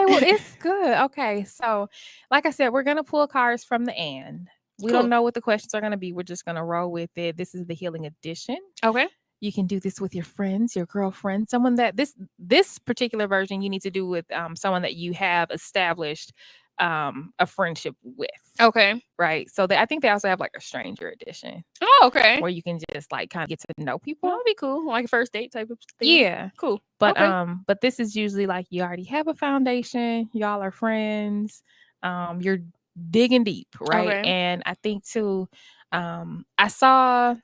well, it's good. Okay, so like I said, we're gonna pull cards from the end. We don't Cool. know what the questions are gonna be. We're just gonna roll with it. This is the healing edition. Okay. You can do this with your friends, your girlfriend, someone that this particular version you need to do with someone that you have established a friendship with, Okay. right? So I think they also have like a stranger edition Oh, okay. where you can just like kind of get to know That people. would be cool. Like a first date type of thing. Yeah. Cool. But Okay. but this is usually like you already have a foundation, y'all are friends, you're digging deep, right? Okay. And I think too, I saw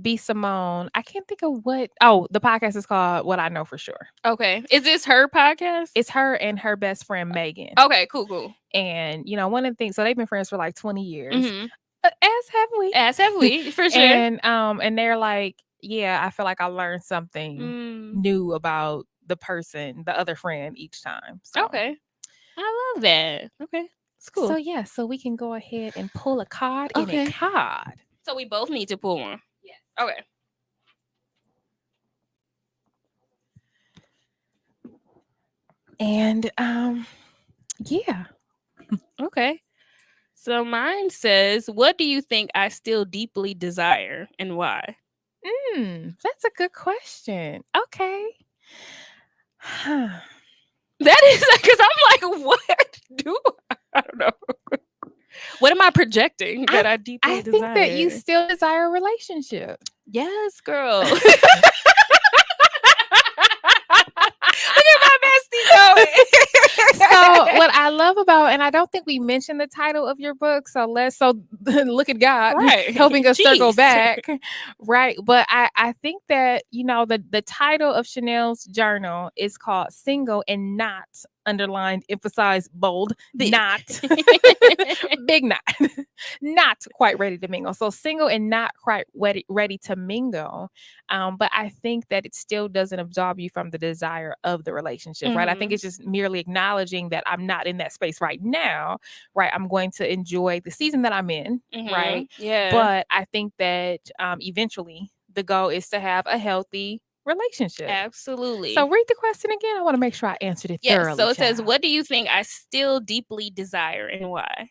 B Simone. I can't think of the podcast is called What I Know for Sure. Okay. Is this her podcast? It's her and her best friend Megan. Okay. Cool. Cool. And one of the things, so they've been friends for like 20 years. Mm-hmm. As have we. As have we, for sure. And they're like, yeah, I feel like I learned something Mm. new about the person, the other friend each time. So Okay. I love that. Okay. It's cool. So yeah, so we can go ahead and pull a card in a Okay. card. So we both need to pull one. Yes. Okay. And yeah. Okay. So mine says, what do you think I still deeply desire and why? That's a good question. Okay. That is because I'm like, what do I don't know. What am I projecting that I deeply I desire? think that you still desire a relationship. Yes, girl. Look at my bestie going. So what I love about, and I don't think we mentioned the title of your book, so look at God Right. helping us circle Jeez. back, right? But I think that the title of Chanel's journal is called Single and Not, underlined, emphasized, bold, Big. not big, not quite ready to mingle. So single and not quite ready to mingle. But I think that it still doesn't absolve you from the desire of the relationship, right? I think it's just merely acknowledging that I'm not in that space right now, right? I'm going to enjoy the season that I'm in, right? Yeah. But I think that eventually the goal is to have a healthy relationship. Absolutely. So read the question again. I want to make sure I answered it thoroughly. So it says, child. what do you think I still deeply desire and why?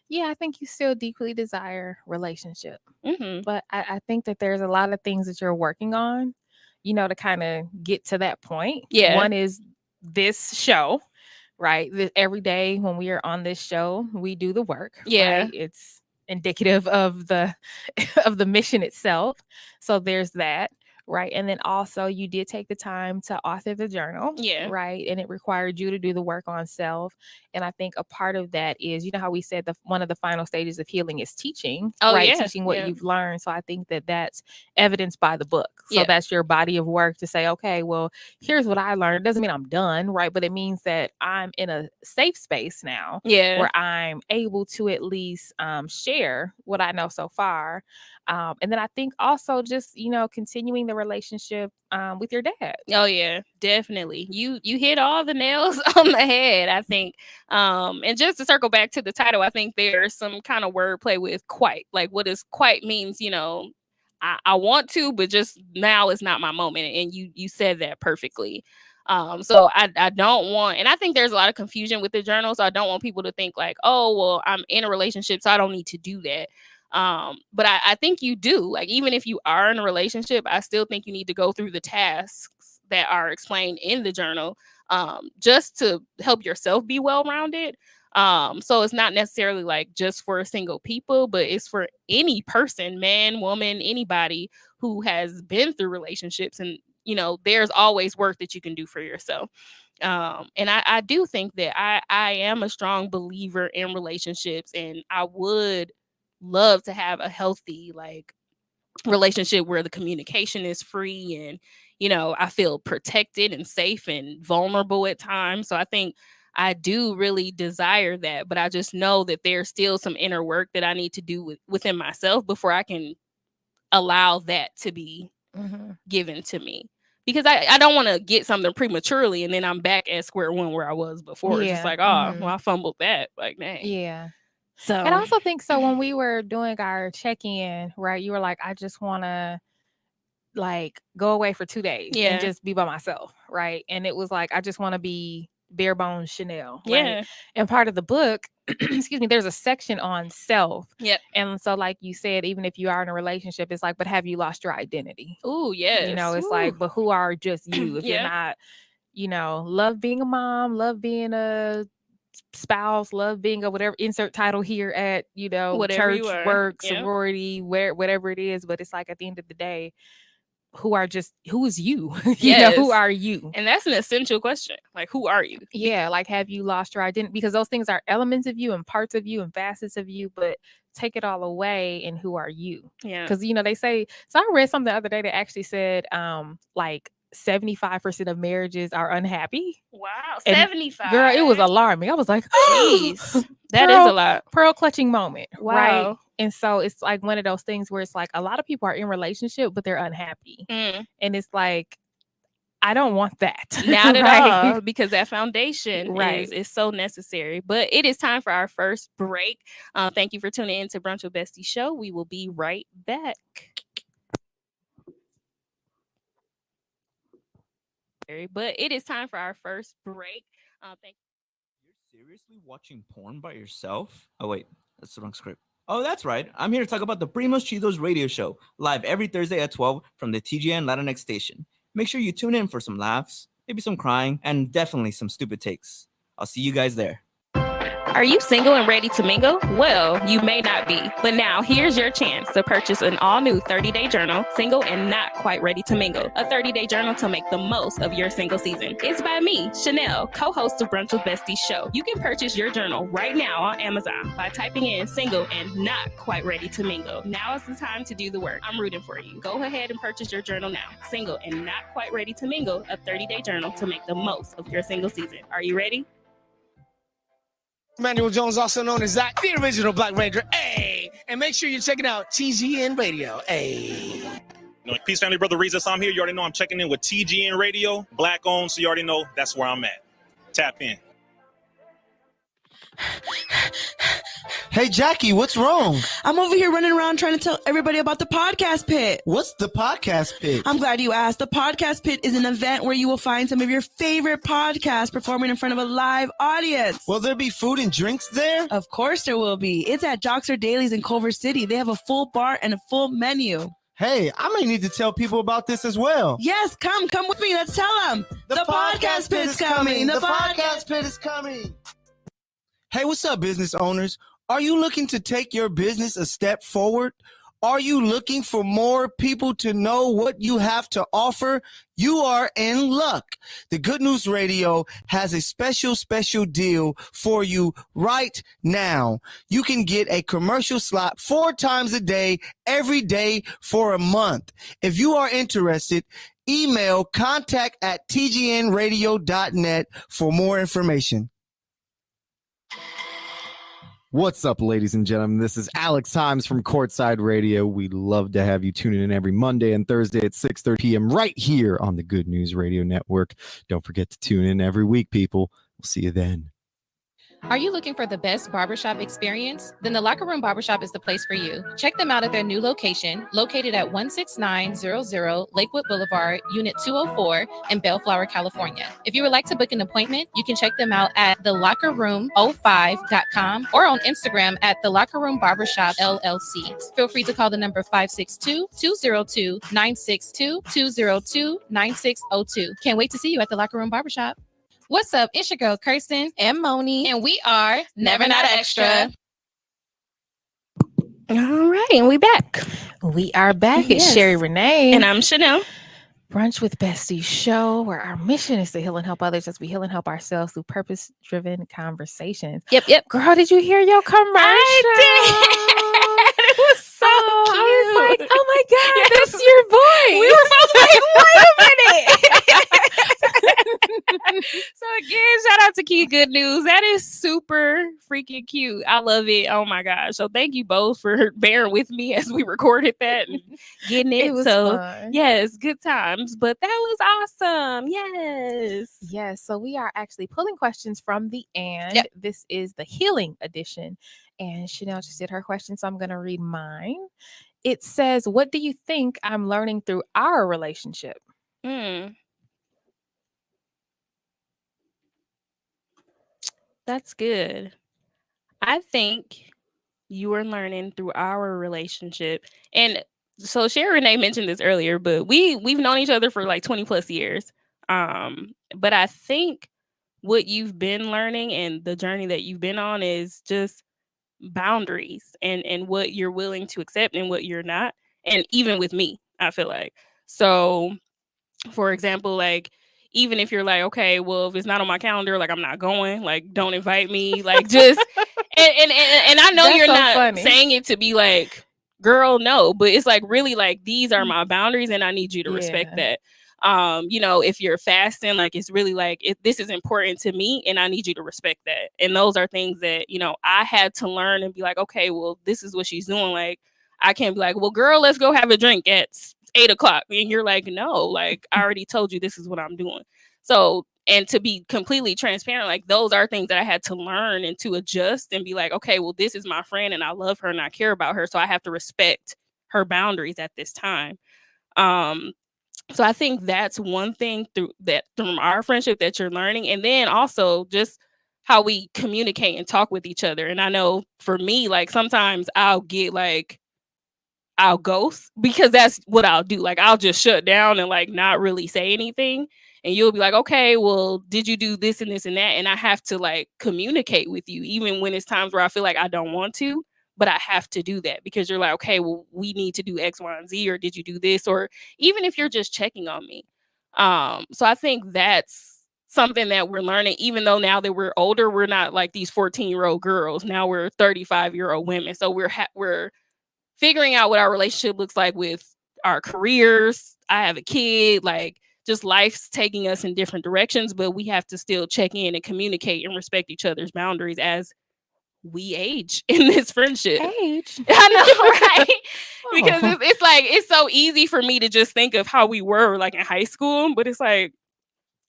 Yeah, I think you still deeply desire relationship. Mm-hmm. But I think that there's a lot of things that you're working on, to kind of get to that point. Yeah. One is this show, right? Every day when we are on this show, we do the work. Yeah. Right? It's indicative of the of the mission itself. So there's that. Right. And then also you did take the time to author the journal. Yeah. Right. And it required you to do the work on self. And I think a part of that is, how we said one of the final stages of healing is teaching, right? Yeah. Teaching what you've learned. So I think that that's evidenced by the book. So that's your body of work to say, okay, well, here's what I learned. It doesn't mean I'm done, right? But it means that I'm in a safe space now where I'm able to at least share what I know so far. And then I think also just, continuing the relationship with your dad. Oh yeah, definitely. You hit all the nails on the head, I think. And just to circle back to the title, I think there's some kind of wordplay with quite. Like what is quite means, I want to, but just now is not my moment. And you said that perfectly. So I don't want, and I think there's a lot of confusion with the journal. So I don't want people to think like, oh, well, I'm in a relationship, so I don't need to do that. But I think you do. Like, even if you are in a relationship, I still think you need to go through the tasks that are explained in the journal, just to help yourself be well-rounded. So it's not necessarily like just for single people, but it's for any person, man, woman, anybody who has been through relationships. And, there's always work that you can do for yourself. And I do think that I am a strong believer in relationships, and I would love to have a healthy relationship where the communication is free and I feel protected and safe and vulnerable at times. So I think I do really desire that, but I just know that there's still some inner work that I need to do within myself before I can allow that to be given to me. Because I don't want to get something prematurely and then I'm back at square one where I was before. It's just like, well, I fumbled that. Like, dang. Yeah. So, and I also think so when we were doing our check-in, right, you were like, I just want to go away for 2 days and just be by myself, right? And it was like, I just want to be bare bones Chanel, right? And part of the book, excuse me, there's a section on self. Yep. And so, like you said, even if you are in a relationship, it's like, but have you lost your identity? Oh, yes. You know, it's like, but who are just you? If you're not, you know, love being a mom, love being a spouse, love being a whatever, insert title here at, you know, whatever church, work, sorority, whatever it is. But it's like, at the end of the day, who is you? You know, who are you? And that's an essential question. Like, who are you? Yeah, like, have you lost your identity? Because those things are elements of you and parts of you and facets of you, but take it all away and who are you? Yeah. Because, you know, they say, so I read something the other day that actually said like 75% of marriages are unhappy. Wow, 75. Girl, it was alarming. I was like, jeez, that is a lot. Pearl clutching moment. Wow. Right. And so it's like one of those things where it's like a lot of people are in relationship, but they're unhappy. And it's like, I don't want that. Not at all, because that foundation is so necessary. But it is time for our first break. Thank you for tuning in to Brunch with Besties show. We will be right back. But it is time for our first break. Thank you. You're seriously watching porn by yourself? Oh, wait, that's the wrong script. Oh, that's right. I'm here to talk about the Primos Chidos radio show, live every Thursday at 12 from the TGN Latinx station. Make sure you tune in for some laughs, maybe some crying, and definitely some stupid takes. I'll see you guys there. Are you single and ready to mingle? Well, you may not be, but now here's your chance to purchase an all-new 30-day journal, Single and Not Quite Ready to Mingle. A 30-day journal to make the most of your single season. It's by me, Chanel, co-host of Brunch with Besties show. You can purchase your journal right now on Amazon by typing in Single and Not Quite Ready to Mingle. Now is the time to do the work. I'm rooting for you. Go ahead and purchase your journal now. Single and Not Quite Ready to Mingle, a 30-day journal to make the most of your single season. Are you ready? Emmanuel Jones, also known as Zach, the original Black Ranger. Hey, and make sure you're checking out TGN Radio. Hey. Peace, family, brother Reza. So I'm here. You already know I'm checking in with TGN Radio, Black owned. So you already know that's where I'm at. Tap in. Hey, Jackie, what's wrong? I'm over here running around trying to tell everybody about the Podcast Pit. What's the Podcast Pit? I'm glad you asked. The Podcast Pit is an event where you will find some of your favorite podcasts performing in front of a live audience. Will there be food and drinks there? Of course there will be. It's at Joxer Dailies in Culver City. They have a full bar and a full menu. Hey, I may need to tell people about this as well. Yes, come with me. Let's tell them. The Podcast Pit is coming. The Podcast Pit is coming. Hey, what's up, business owners? Are you looking to take your business a step forward? Are you looking for more people to know what you have to offer? You are in luck. The Good News Radio has a special deal for you right now. You can get a commercial slot 4 times a day, every day for a month. If you are interested, email contact@tgnradio.net for more information. What's up, ladies and gentlemen? This is Alex Himes from Courtside Radio. We love to have you tuning in every Monday and Thursday at 6:30 p.m. right here on the Good News Radio Network. Don't forget to tune in every week, people. We'll see you then. Are you looking for the best barbershop experience? Then the Locker Room Barbershop is the place for you. Check them out at their new location, located at 16900 Lakewood Boulevard, Unit 204 in Bellflower, California. If you would like to book an appointment, you can check them out at thelockerroom05.com or on Instagram at The Locker Room Barbershop LLC. Feel free to call the number 562-202-962, 202-9602. Can't wait to see you at the Locker Room Barbershop. What's up? It's your girl, Kirsten and Moni, and we are Never Not Extra. All right, and we back. We are back. Yes. It's Sherry Renee. And I'm Chanel. Brunch with Besties show, where our mission is to heal and help others as we heal and help ourselves through purpose-driven conversations. Yep. Girl, did you hear your commercial? I did. It was so cute. I was like, oh my God, yes. That's your voice. We were both like, wait a minute. So again, shout out to Key Good News. That is super freaking cute. I love it. Oh my gosh. So thank you both for bearing with me as we recorded that and getting it. It was so fun. Yes, good times. But that was awesome. Yes. So we are actually pulling questions from the and. Yep. This is the healing edition. And Chanel just did her question, so I'm going to read mine. It says, what do you think I'm learning through our relationship? That's good. I think you are learning through our relationship. And so Sherry Renee mentioned this earlier, but we've known each other for like 20 plus years. But I think what you've been learning and the journey that you've been on is just boundaries and what you're willing to accept and what you're not. And even with me, I feel like. So for example, like even if you're like, okay, well, if it's not on my calendar, like I'm not going, like don't invite me, like just and I know That's you're so not funny. saying it to be like, girl, no, but it's like really like these are my boundaries and I need you to respect that. You know, if you're fasting, like it's really like this is important to me and I need you to respect that. And those are things that, you know, I had to learn and be like, okay, well, this is what she's doing. Like I can't be like, well, girl, let's go have a drink at 8 o'clock. And you're like, no, like I already told you this is what I'm doing. So, and to be completely transparent, like those are things that I had to learn and to adjust and be like, okay, well, this is my friend and I love her and I care about her. So I have to respect her boundaries at this time. So I think that's one thing from our friendship that you're learning. And then also just how we communicate and talk with each other. And I know for me, like sometimes I'll ghost because that's what I'll do. Like I'll just shut down and like not really say anything. And you'll be like, okay, well, did you do this and this and that? And I have to like communicate with you, even when it's times where I feel like I don't want to, but I have to do that because you're like, okay, well, we need to do X, Y, and Z, or did you do this? Or even if you're just checking on me. So I think that's something that we're learning, even though now that we're older, we're not like these 14-year-old girls. Now we're 35-year-old women. So we're figuring out what our relationship looks like with our careers. I have a kid, like just life's taking us in different directions, but we have to still check in and communicate and respect each other's boundaries as we age in this friendship. Age? I know, right? Because it's like, it's so easy for me to just think of how we were like in high school, but it's like,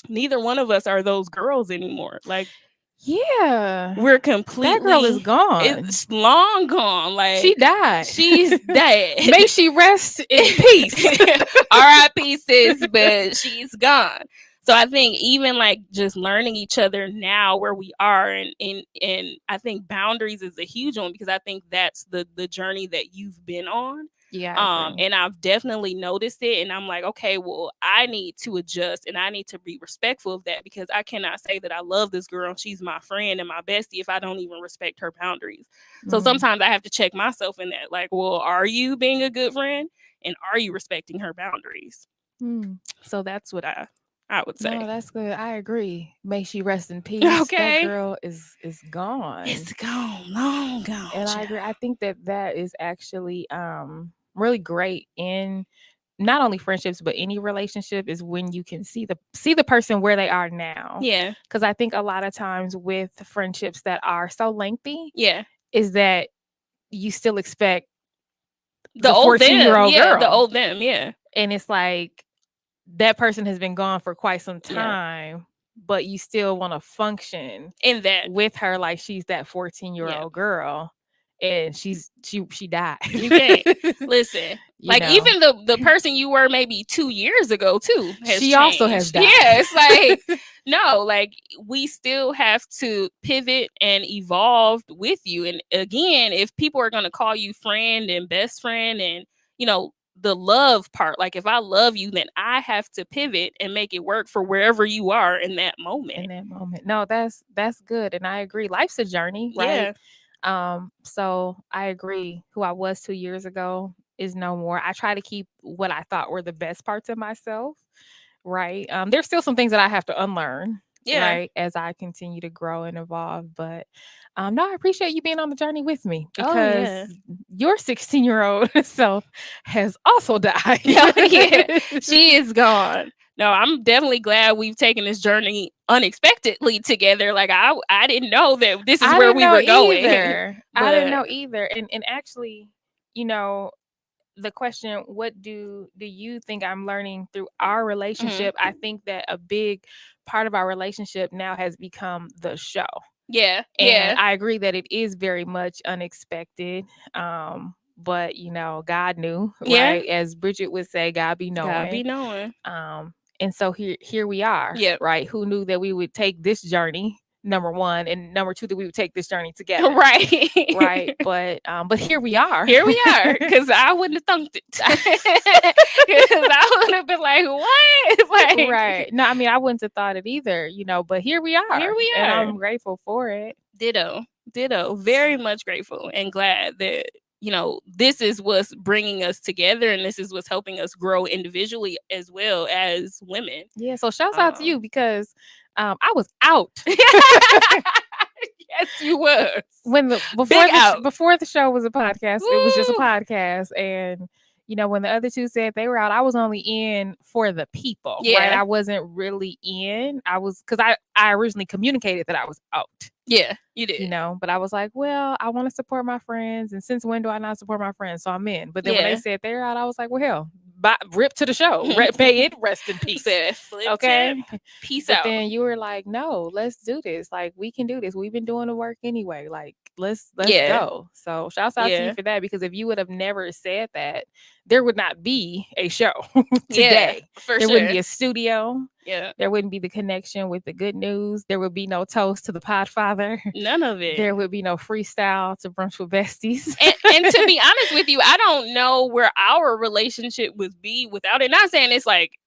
neither one of us are those girls anymore. Like, yeah, we're completely. That girl is gone. It's long gone. Like she died. She's dead. May she rest in peace. R.I.P. sis, but she's gone. So I think even like just learning each other now where we are, and I think boundaries is a huge one because I think that's the journey that you've been on. Yeah. And I've definitely noticed it, and I'm like, okay, well, I need to adjust and I need to be respectful of that because I cannot say that I love this girl and she's my friend and my bestie if I don't even respect her boundaries. So sometimes I have to check myself in that, like, well, are you being a good friend and are you respecting her boundaries? So that's what I would say. No, that's good. I agree. May she rest in peace. Okay. That girl is gone. It's gone, long gone. And I agree. I think that is actually really great in not only friendships but any relationship is when you can see the person where they are now. Yeah. Because I think a lot of times with friendships that are so lengthy, yeah, is that you still expect the old 14-year-old girl. The old them, yeah. And it's like that person has been gone for quite some time, but you still want to function in that with her like she's that 14-year-old girl. And she died. You can't listen. Like even the person you were maybe 2 years ago too has changed. Also has died. Yeah, it's like no, like we still have to pivot and evolve with you. And again, if people are gonna call you friend and best friend, and the love part, like if I love you, then I have to pivot and make it work for wherever you are in that moment. No, that's good, and I agree. Life's a journey, right? Yeah. So I agree. Who I was 2 years ago is no more. I try to keep what I thought were the best parts of myself, right? There's still some things that I have to unlearn, right, as I continue to grow and evolve. But no, I appreciate you being on the journey with me because your 16-year-old self has also died. She is gone. No, I'm definitely glad we've taken this journey unexpectedly together. Like I didn't know that this is where we were going. I didn't know either. And actually, the question, what do you think I'm learning through our relationship? I think that a big part of our relationship now has become the show. Yeah. And I agree that it is very much unexpected. But God knew, right? As Bridget would say, God be knowing. God be knowing. And so here we are, right? Who knew that we would take this journey number one, and number two, that we would take this journey together. Right. But here we are. Because I wouldn't have thunked it. Because I would have been like, what? Like, Right. No, I mean, I wouldn't have thought it either, but here we are. And I'm grateful for it. Ditto. Very much grateful and glad that, this is what's bringing us together, and this is what's helping us grow individually as well as women. Yeah. So shouts out to you, because I was out. Yes, you was. Before the show was a podcast, it was just a podcast. And when the other two said they were out, I was only in for the people. Right? I wasn't really in. Because I originally communicated that I was out. Yeah, you did. But I was like, well, I want to support my friends, and since when do I not support my friends? So I'm in. But then when they said they're out, I was like, well, hell, rip to the show. May it rest in peace. Okay, peace but out. Then you were like, no, let's do this. Like, we can do this. We've been doing the work anyway. Like, let's go. So shouts out to you for that, because if you would have never said that, there would not be a show today. There wouldn't be a studio. Yeah. There wouldn't be the connection with the good news. There would be no toast to the Podfather. None of it. There would be no freestyle to Brunch with Besties. And to be honest with you, I don't know where our relationship would be without it. Not saying it's like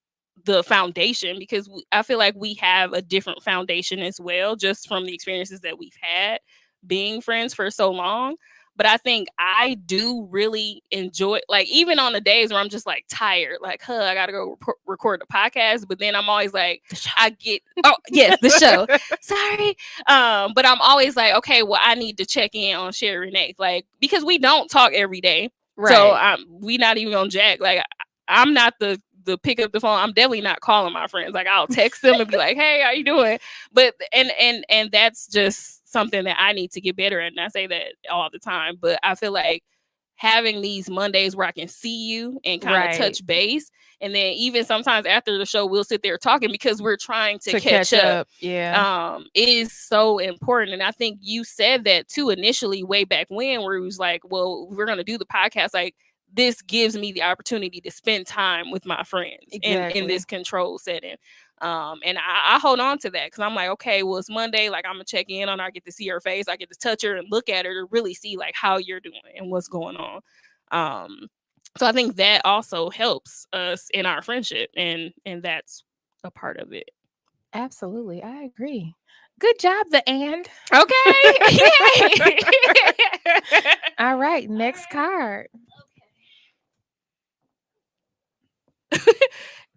the foundation, because I feel like we have a different foundation as well, just from the experiences that we've had being friends for so long. But I think I do really enjoy, like, even on the days where I'm just like tired, like, I gotta go record the podcast. But then I'm always like, the show. Sorry. But I'm always like, okay, well, I need to check in on Sherry Renee, like, because we don't talk every day. Right. So we not even on Jack. Like, I'm not the pick up the phone. I'm definitely not calling my friends. Like, I'll text them and be like, hey, how you doing? But and that's just something that I need to get better at. And I say that all the time, but I feel like having these Mondays where I can see you and kind of touch base. And then even sometimes after the show, we'll sit there talking because we're trying to catch up. Yeah. It is so important. And I think you said that too initially, way back when, where it was like, well, we're going to do the podcast. Like, this gives me the opportunity to spend time with my friends in this control setting. And I hold on to that, because I'm like, okay, well, it's Monday. Like, I'm gonna check in on her. I get to see her face. I get to touch her and look at her to really see like how you're doing and what's going on. So I think that also helps us in our friendship, and that's a part of it. Absolutely, I agree. Good job, the and. Okay. All right, next card.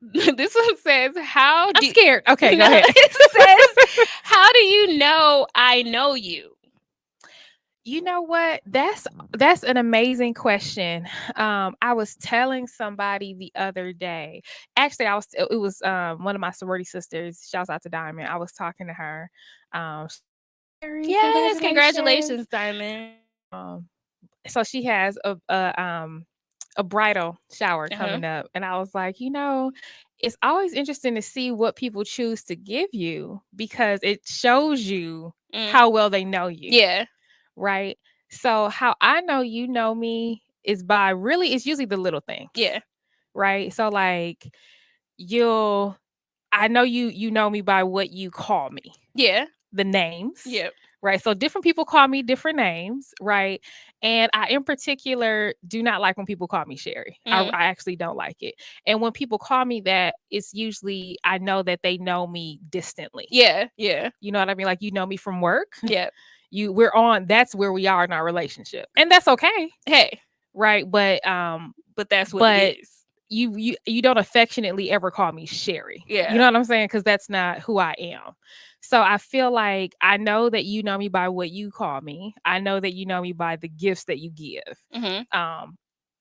This one says, I'm scared. Okay, go ahead. It says, how do you know I know you? You know what? That's an amazing question. I was telling somebody the other day. Actually, it was one of my sorority sisters. Shouts out to Diamond. I was talking to her. Yes, congratulations, Diamond. So she has a bridal shower coming up, and I was like, it's always interesting to see what people choose to give you, because it shows you how well they know you. Yeah. Right. So how I know you know me is by it's usually the little things. Yeah. Right. So like I know you know me by what you call me. Yeah. The names. Yep. Right. So different people call me different names. Right. And I, in particular, do not like when people call me Sherry. I actually don't like it. And when people call me that, it's usually, I know that they know me distantly. Yeah. Yeah. You know what I mean? Like, you know me from work. Yeah. That's where we are in our relationship. And that's okay. Hey. Right. But that's what it is. You don't affectionately ever call me Sherry. Yeah. You know what I'm saying? Because that's not who I am. So I feel like I know that you know me by what you call me. I know that you know me by the gifts that you give. Mm-hmm.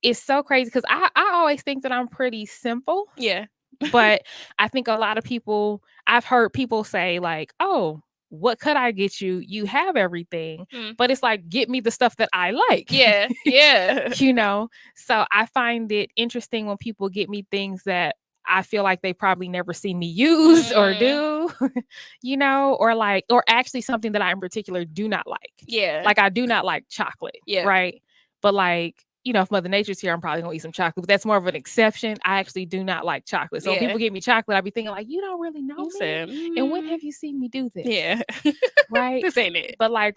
It's so crazy because I always think that I'm pretty simple. Yeah. But I think a lot of people, I've heard people say like, oh, what could I get you? You have everything. But it's like, get me the stuff that I like. Yeah. Yeah. So I find it interesting when people get me things that I feel like they probably never seen me use or do, or actually something that I in particular do not like. Yeah. Like I do not like chocolate. Yeah. Right. But like if Mother Nature's here, I'm probably gonna eat some chocolate, but that's more of an exception. I actually do not like chocolate. So when people give me chocolate, I be thinking like, you don't really know me. And when have you seen me do this? Yeah. Right. This ain't it. But like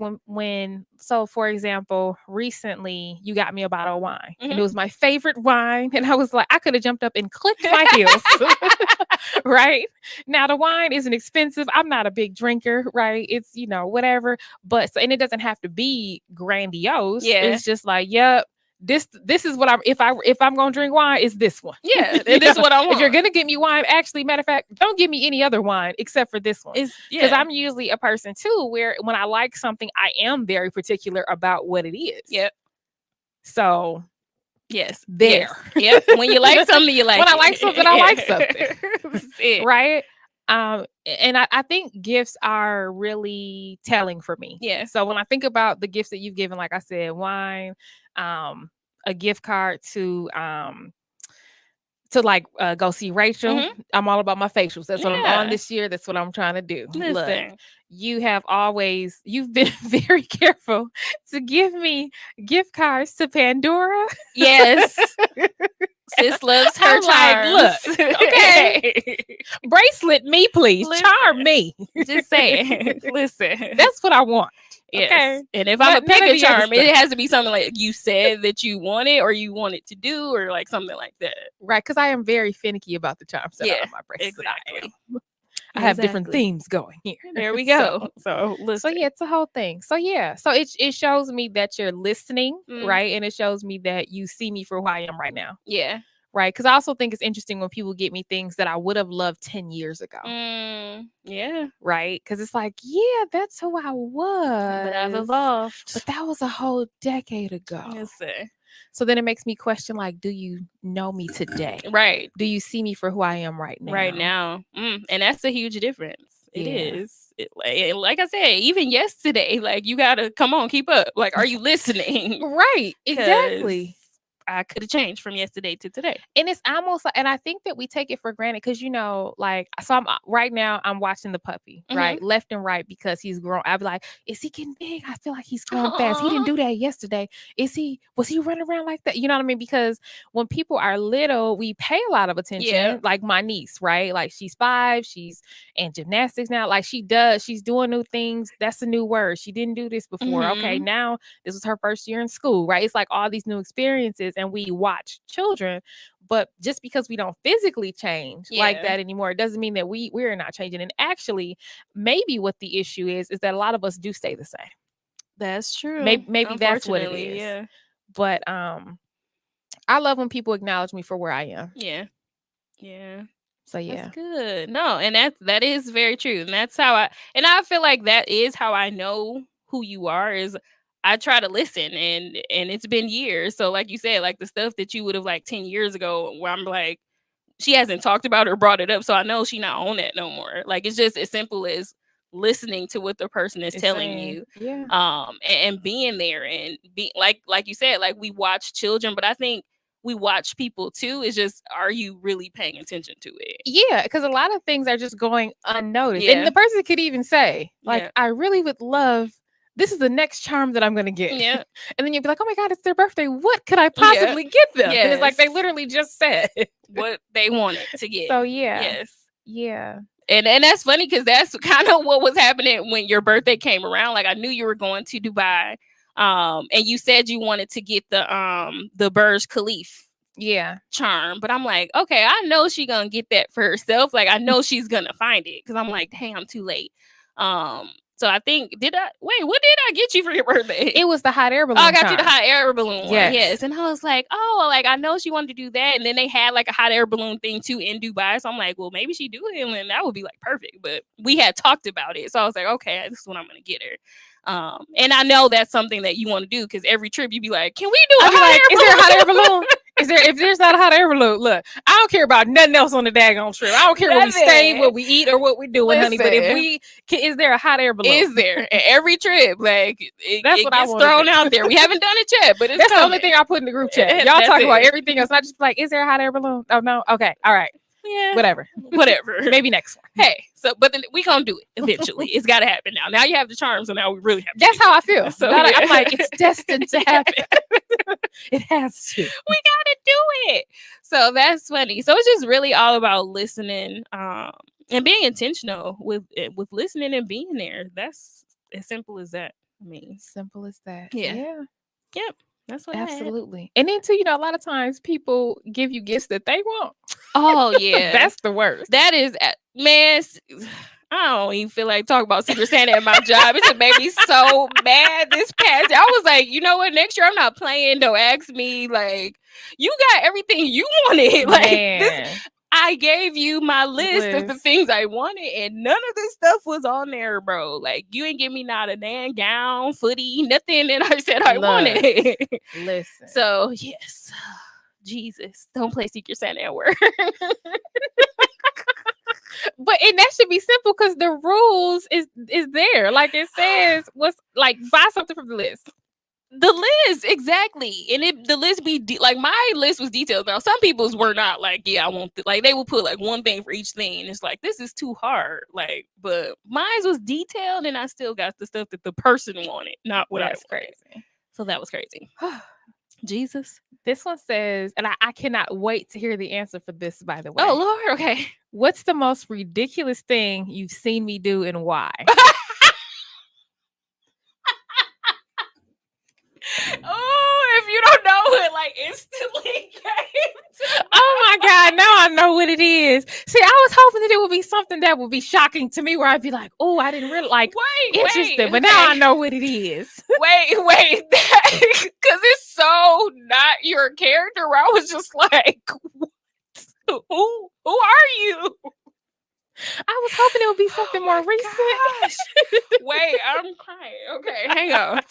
so for example, recently you got me a bottle of wine and it was my favorite wine. And I was like, I could have jumped up and clicked my heels. Right. Now the wine isn't expensive. I'm not a big drinker, right? It's, whatever. But and it doesn't have to be grandiose. Yeah. It's just like, yep. This is what if I'm gonna drink wine, it's this one. Yeah, this is what I want. If you're gonna give me wine, actually, matter of fact, don't give me any other wine except for this one. Because I'm usually a person too where when I like something, I am very particular about what it is. Yep. So yes, there. Yes. Yep. When you like something, you like. When I like something, I like something. Right. And I think gifts are really telling for me. Yeah. So when I think about the gifts that you've given, like I said, wine, a gift card to like go see Rachel. I'm all about my facials. That's what I'm on this year. That's what I'm trying to do. Listen. Look, you've been very careful to give me gift cards to Pandora. Yes. Sis loves her charms. Like, look, okay. Bracelet me, please. Listen. Charm me. Just saying. Listen. That's what I want. Yes. Okay. And if I'm a pick a charm, it has to be something like you said that you want it or you want it to do or like something like that. Right. Because I am very finicky about the charms that are on my bracelet. Exactly. I have different themes going here. There we go. So listen. So yeah, it's a whole thing. So yeah. So it shows me that you're listening, right? And it shows me that you see me for who I am right now. Yeah. Right. Because I also think it's interesting when people get me things that I would have loved 10 years ago. Yeah. Right. Because it's like, yeah, that's who I was. But I've evolved. But that was a whole decade ago. Yes, sir. So then it makes me question, like, do you know me today? Right. Do you see me for who I am right now? Right now. And that's a huge difference. It is. Like I said, even yesterday, like, you got to come on, keep up. Like, are you listening? Right. Exactly. I could have changed from yesterday to today. And it's almost like, and I think that we take it for granted because, like, so I'm right now, I'm watching the puppy, right? Left and right because he's grown. I'd be like, is he getting big? I feel like he's growing fast. He didn't do that yesterday. Was he running around like that? You know what I mean? Because when people are little, we pay a lot of attention. Yeah. Like my niece, right? Like she's 5, she's in gymnastics now. Like she's doing new things. That's a new word. She didn't do this before. Okay, now this was her first year in school, right? It's like all these new experiences. And we watch children, but just because we don't physically change like that anymore, it doesn't mean that we're not changing. And actually, maybe what the issue is that a lot of us do stay the same. That's true. Maybe that's what it is. Yeah. But I love when people acknowledge me for where I am. Yeah. Yeah. So yeah, that's good. No, and that is very true. And that's how I feel like that is how I know who you are is I try to listen and it's been years. So like you said, like the stuff that you would have like 10 years ago where I'm like, she hasn't talked about or brought it up. So I know she not on that no more. Like it's just as simple as listening to what the person is telling you. Yeah. And being there and being like you said, like we watch children, but I think we watch people too. It's just, are you really paying attention to it? Yeah, because a lot of things are just going unnoticed. And the person could even say, like, I really would love, this is the next charm that I'm going to get. Yeah. And then you'd be like, oh my God, it's their birthday. What could I possibly get them? And it's like, they literally just said what they wanted to get. So yeah. Yes. Yeah. And that's funny because that's kind of what was happening when your birthday came around. Like I knew you were going to Dubai. And you said you wanted to get the Burj Khalifa charm. But I'm like, okay, I know she's going to get that for herself. Like I know she's going to find it because I'm like, dang, I'm too late. So I think, what did I get you for your birthday? It was the hot air balloon. Oh, I got you the hot air balloon one. Yes. And I was like, oh, like I know she wanted to do that. And then they had like a hot air balloon thing too in Dubai. So I'm like, well, maybe she do it and that would be like perfect. But we had talked about it. So I was like, okay, this is what I'm going to get her. And I know that's something that you want to do because every trip you'd be like, can we do a hot air balloon? Is there a hot air balloon? If there's not a hot air balloon, look, I don't care about nothing else on the daggone trip. I don't care where we stay, what we eat, or what we're doing, honey. But is there a hot air balloon? Is there? At every trip, like that's what gets thrown out there. We haven't done it yet, but that's the only thing I put in the group chat. Y'all talk about everything else. Not just like, is there a hot air balloon? Oh no. Okay. All right. Yeah. Whatever. Maybe next one. Hey, but then we gonna do it eventually. It's gotta happen now. Now you have the charm, so now we really have to That's how I feel. So I'm like, it's destined to happen. It has to. We gotta do it. So that's funny. So it's just really all about listening, and being intentional with listening and being there. That's as simple as that. I mean, simple as that. Yeah. Yep. That's what absolutely. And then too, a lot of times people give you gifts that they want. Oh yeah, that's the worst. That is, man. I don't even feel like talking about Secret Santa at my job. It just made me so mad this past year. I was like, you know what? Next year I'm not playing. Don't ask me. Like, you got everything you wanted. Like, this, I gave you my list of the things I wanted, and none of this stuff was on there, bro. Like, you ain't give me not a damn gown, footy, nothing that I said I wanted. Listen. So, yes. Jesus, don't play Secret Santa at work. And that should be simple because the rules is there. Like it says, what's like buy something from the list. The list, exactly. And the list be like my list was detailed. Now some people's were not like, yeah, I want like they would put like one thing for each thing. And it's like this is too hard. Like, but mine was detailed, and I still got the stuff that the person wanted, not what I was crazy. So that was crazy. Jesus. This one says, and I cannot wait to hear the answer for this, by the way. Oh, Lord. Okay. What's the most ridiculous thing you've seen me do and why? Oh, if you don't know it, like instantly came. Oh my God, now I know what it is. See, I was hoping that it would be something that would be shocking to me where I'd be like, oh, I didn't really like interesting, but now I know what it is. Wait, because it's so not your character where I was just like, what? Who are you? I was hoping it would be something more recent. Wait, I'm crying. Okay, hang on.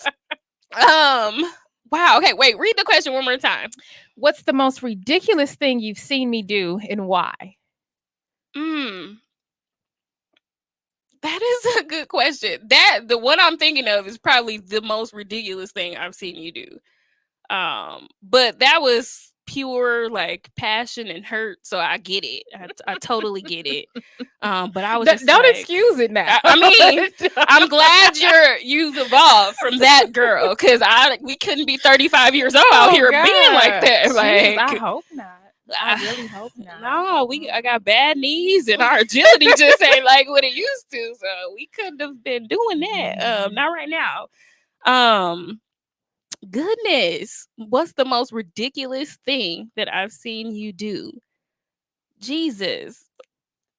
Wow. Okay, wait. Read the question one more time. What's the most ridiculous thing you've seen me do and why? That is a good question. The one I'm thinking of is probably the most ridiculous thing I've seen you do. But that was pure like passion and hurt, so I get it. I totally get it. But I was just don't like, excuse it now. I mean, I'm glad you've evolved from that girl, because we couldn't be 35 years old out here being like that. Like, I hope not. I really hope not. No, I got bad knees and our agility just ain't like what it used to. So we couldn't have been doing that. Not right now. Goodness, what's the most ridiculous thing that I've seen you do? Jesus.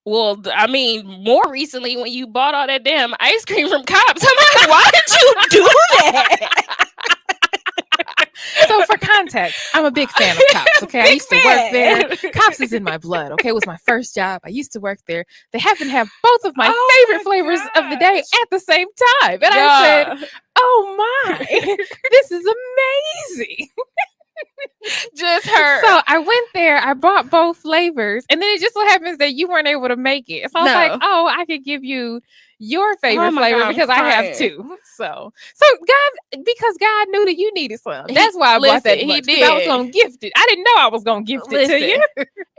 Well, I mean, more recently when you bought all that damn ice cream from Cops, I'm like, why did you do that? So for context, I'm a big fan of Cops. Okay, I used to work there. Cops is in my blood. Okay, it was my first job. I used to work there. They happen to have both of my favorite flavors of the day at the same time, and I said, "Oh my, this is amazing." Just her. So I went there, I bought both flavors, and then it just so happens that you weren't able to make it. So I was like, oh, I could give you your favorite flavor because I have two. So God, because God knew that you needed some. That's why I bought that. He did. I was gonna gift it. I didn't know I was gonna gift it to you.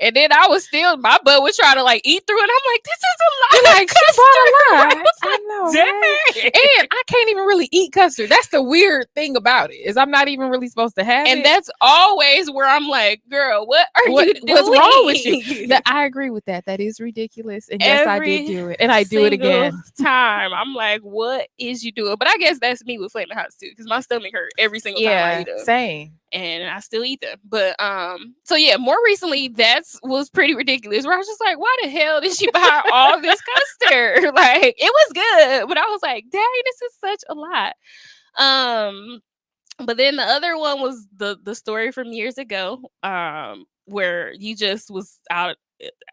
And then I was still, my butt was trying to like eat through it. I'm like, this is a lot. You're like, she bought a lot. I know. Right? And I can't even really eat custard. That's the weird thing about it, is I'm not even really supposed to have it. And that's always where I'm like, girl, what you doing? What's wrong with you? I agree with that. That is ridiculous. And yes, I did do it. And I do it again. Time. I'm like, what is you doing? But I guess that's me with Flaming Hots too, because my stomach hurt every single time I eat them. Same. And I still eat them. But so yeah, more recently that was pretty ridiculous, where I was just like, why the hell did she buy all this custard? Like, it was good, but I was like, dang, this is such a lot. But then the other one was the story from years ago, where you just was out.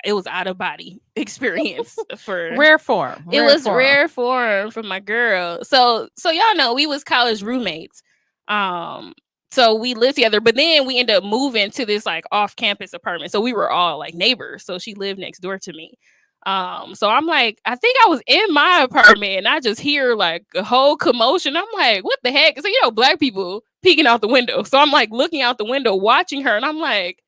It was out of body experience for rare form. It was rare form for my girl. So y'all know we was college roommates. So we lived together, but then we ended up moving to this like off-campus apartment. So we were all like neighbors. So she lived next door to me. So I'm like, I think I was in my apartment and I just hear like a whole commotion. I'm like, what the heck? So, Black people peeking out the window. So I'm like looking out the window, watching her, and I'm like,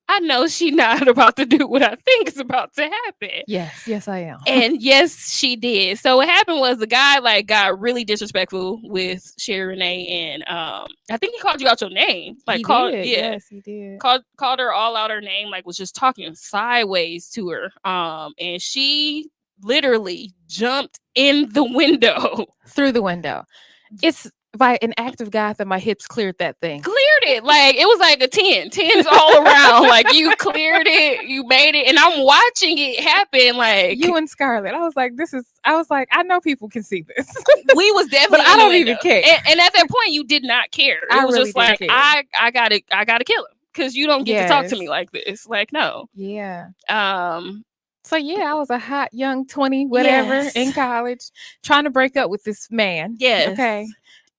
I know she not about to do what I think is about to happen. Yes, I am. And yes, she did. So what happened was the guy like got really disrespectful with Sherry Renee, and I think he called you out your name. Like he called, did. yeah, Yes, he did. Called her all out her name. Like was just talking sideways to her. And she literally jumped in the window. Through the window. It's by an act of God that my hips cleared that thing. Cleared it. Like it was like a 10s all around. Like you cleared it, you made it, and I'm watching it happen. Like you and Scarlett. I was like, I know people can see this. We was definitely, but I don't even care. And at that point, you did not care. It was really just like, I gotta kill him because you don't get to talk to me like this. Like no. Yeah. So yeah, I was a hot young 20 whatever in college trying to break up with this man. Yes. Okay.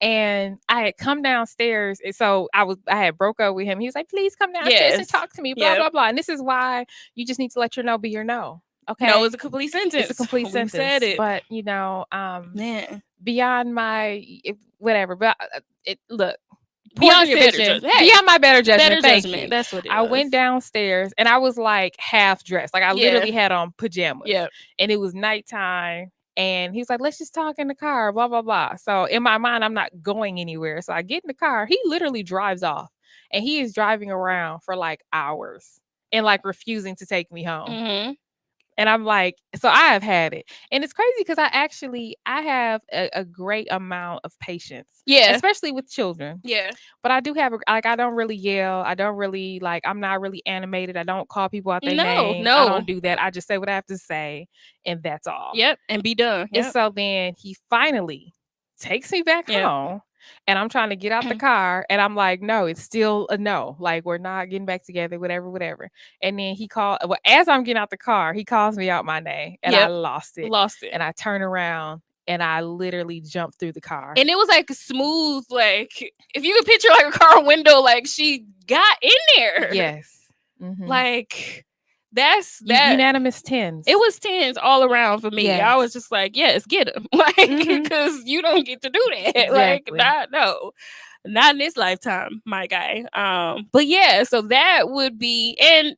And I had come downstairs. And so I had broke up with him. He was like, please come downstairs and talk to me, blah, blah, blah. And this is why you just need to let your no be your no. Okay. No, it's a complete sentence. It's a complete sentence. Said it. But man, beyond my whatever. But look. Beyond your better judgment. Hey, beyond my better judgment. Better Thank judgment. you. That's what it I was. went downstairs and I was like half dressed. Like I literally had on pajamas. Yeah. And it was nighttime. And he was like, let's just talk in the car, blah, blah, blah. So in my mind, I'm not going anywhere. So I get in the car. He literally drives off. And he is driving around for like hours and like refusing to take me home. Mm-hmm. And I'm like, so I have had it. And it's crazy because I have a great amount of patience. Yeah. Especially with children. Yeah. But I do have, I don't really yell. I don't really, I'm not really animated. I don't call people out their name. No. I don't do that. I just say what I have to say. And that's all. Yep. And be done. Yep. And so then he finally takes me back home. And I'm trying to get out the car, and I'm like, no, it's still a no. Like, we're not getting back together, whatever. And then he called, as I'm getting out the car, he calls me out my name, and I lost it. And I turn around, and I literally jumped through the car. And it was like smooth, like, if you could picture like a car window, like she got in there. Yes. Mm-hmm. Like, that's that. Unanimous 10s. It was 10s all around for me. Yes. I was just like, yes, get him. Like, because you don't get to do that. Exactly. Like, not in this lifetime, my guy. But yeah, so that would be, and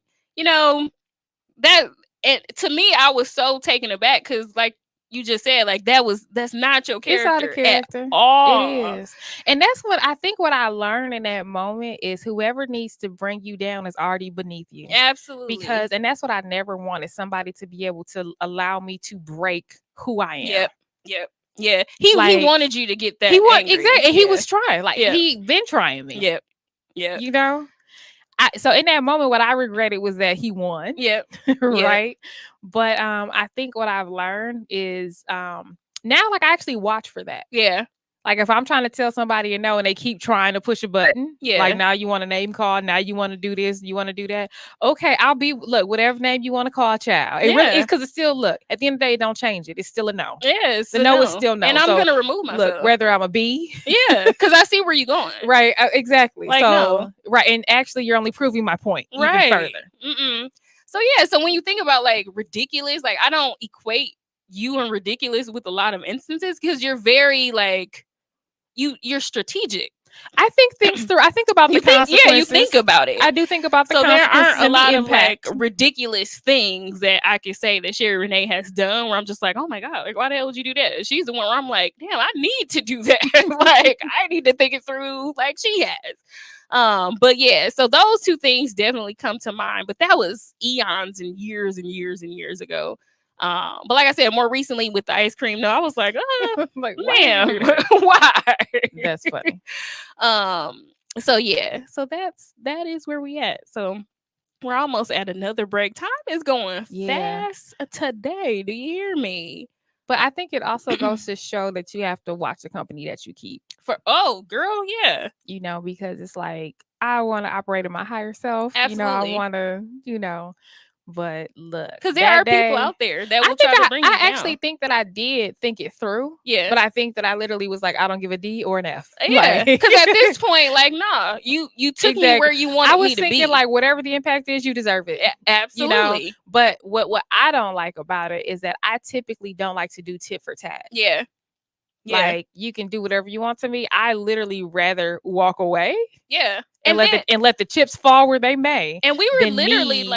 that, and to me, I was so taken aback because, like you just said, like that's not your character. It's out of character. At all. It is. And that's what I learned in that moment is whoever needs to bring you down is already beneath you. Absolutely. And that's what I never wanted, somebody to be able to allow me to break who I am. Yep. Yeah. He wanted you to get that. Exactly. And he was trying. Like he been trying me. Yep. Yeah. So in that moment, what I regretted was that he won. Yep. Right. But I think what I've learned is now, like, I actually watch for that. Yeah. Like if I'm trying to tell somebody a no and they keep trying to push a button, like now you want a name call, now you want to do this, you want to do that. Okay, whatever name you want to call, child. It really is, because it's still, at the end of the day, don't change it. It's still a no. Yes, the no is still no. And I'm gonna remove myself. Look, whether I'm a B, because I see where you're going. Right, exactly. Like, so no. Right, and actually, you're only proving my point even further. So so when you think about like ridiculous, like I don't equate you and ridiculous with a lot of instances because you're very like. You're strategic. I think things through. I think about the consequences. Yeah, you think about it. I do think about the consequences. So there aren't a lot of like ridiculous things that I can say that Sherry Renee has done where I'm just like, oh my God, like why the hell would you do that? She's the one where I'm like, damn, I need to do that. Like I need to think it through like she has. But yeah, so those two things definitely come to mind. But that was eons and years and years and years ago. But like I said, more recently with the ice cream, I was like, like, man, why? That's funny. So yeah, so that is where we at. So we're almost at another break. Time is going fast today. Do you hear me? But I think it also goes to show that you have to watch the company that you keep. Girl, yeah. Because it's like I want to operate in my higher self. Absolutely. I want to, But look, because there are people out there that will try to bring you down. I actually think that I did think it through. Yeah. But I think that I literally was like, I don't give a D or an F. Yeah. Because at this point, like, nah, you took me where you wanted me to be. I was thinking like whatever the impact is, you deserve it. Absolutely. But what I don't like about it is that I typically don't like to do tit for tat. Yeah. Yeah. Like, you can do whatever you want to me. I literally rather walk away. Yeah. And let the chips fall where they may. And we were literally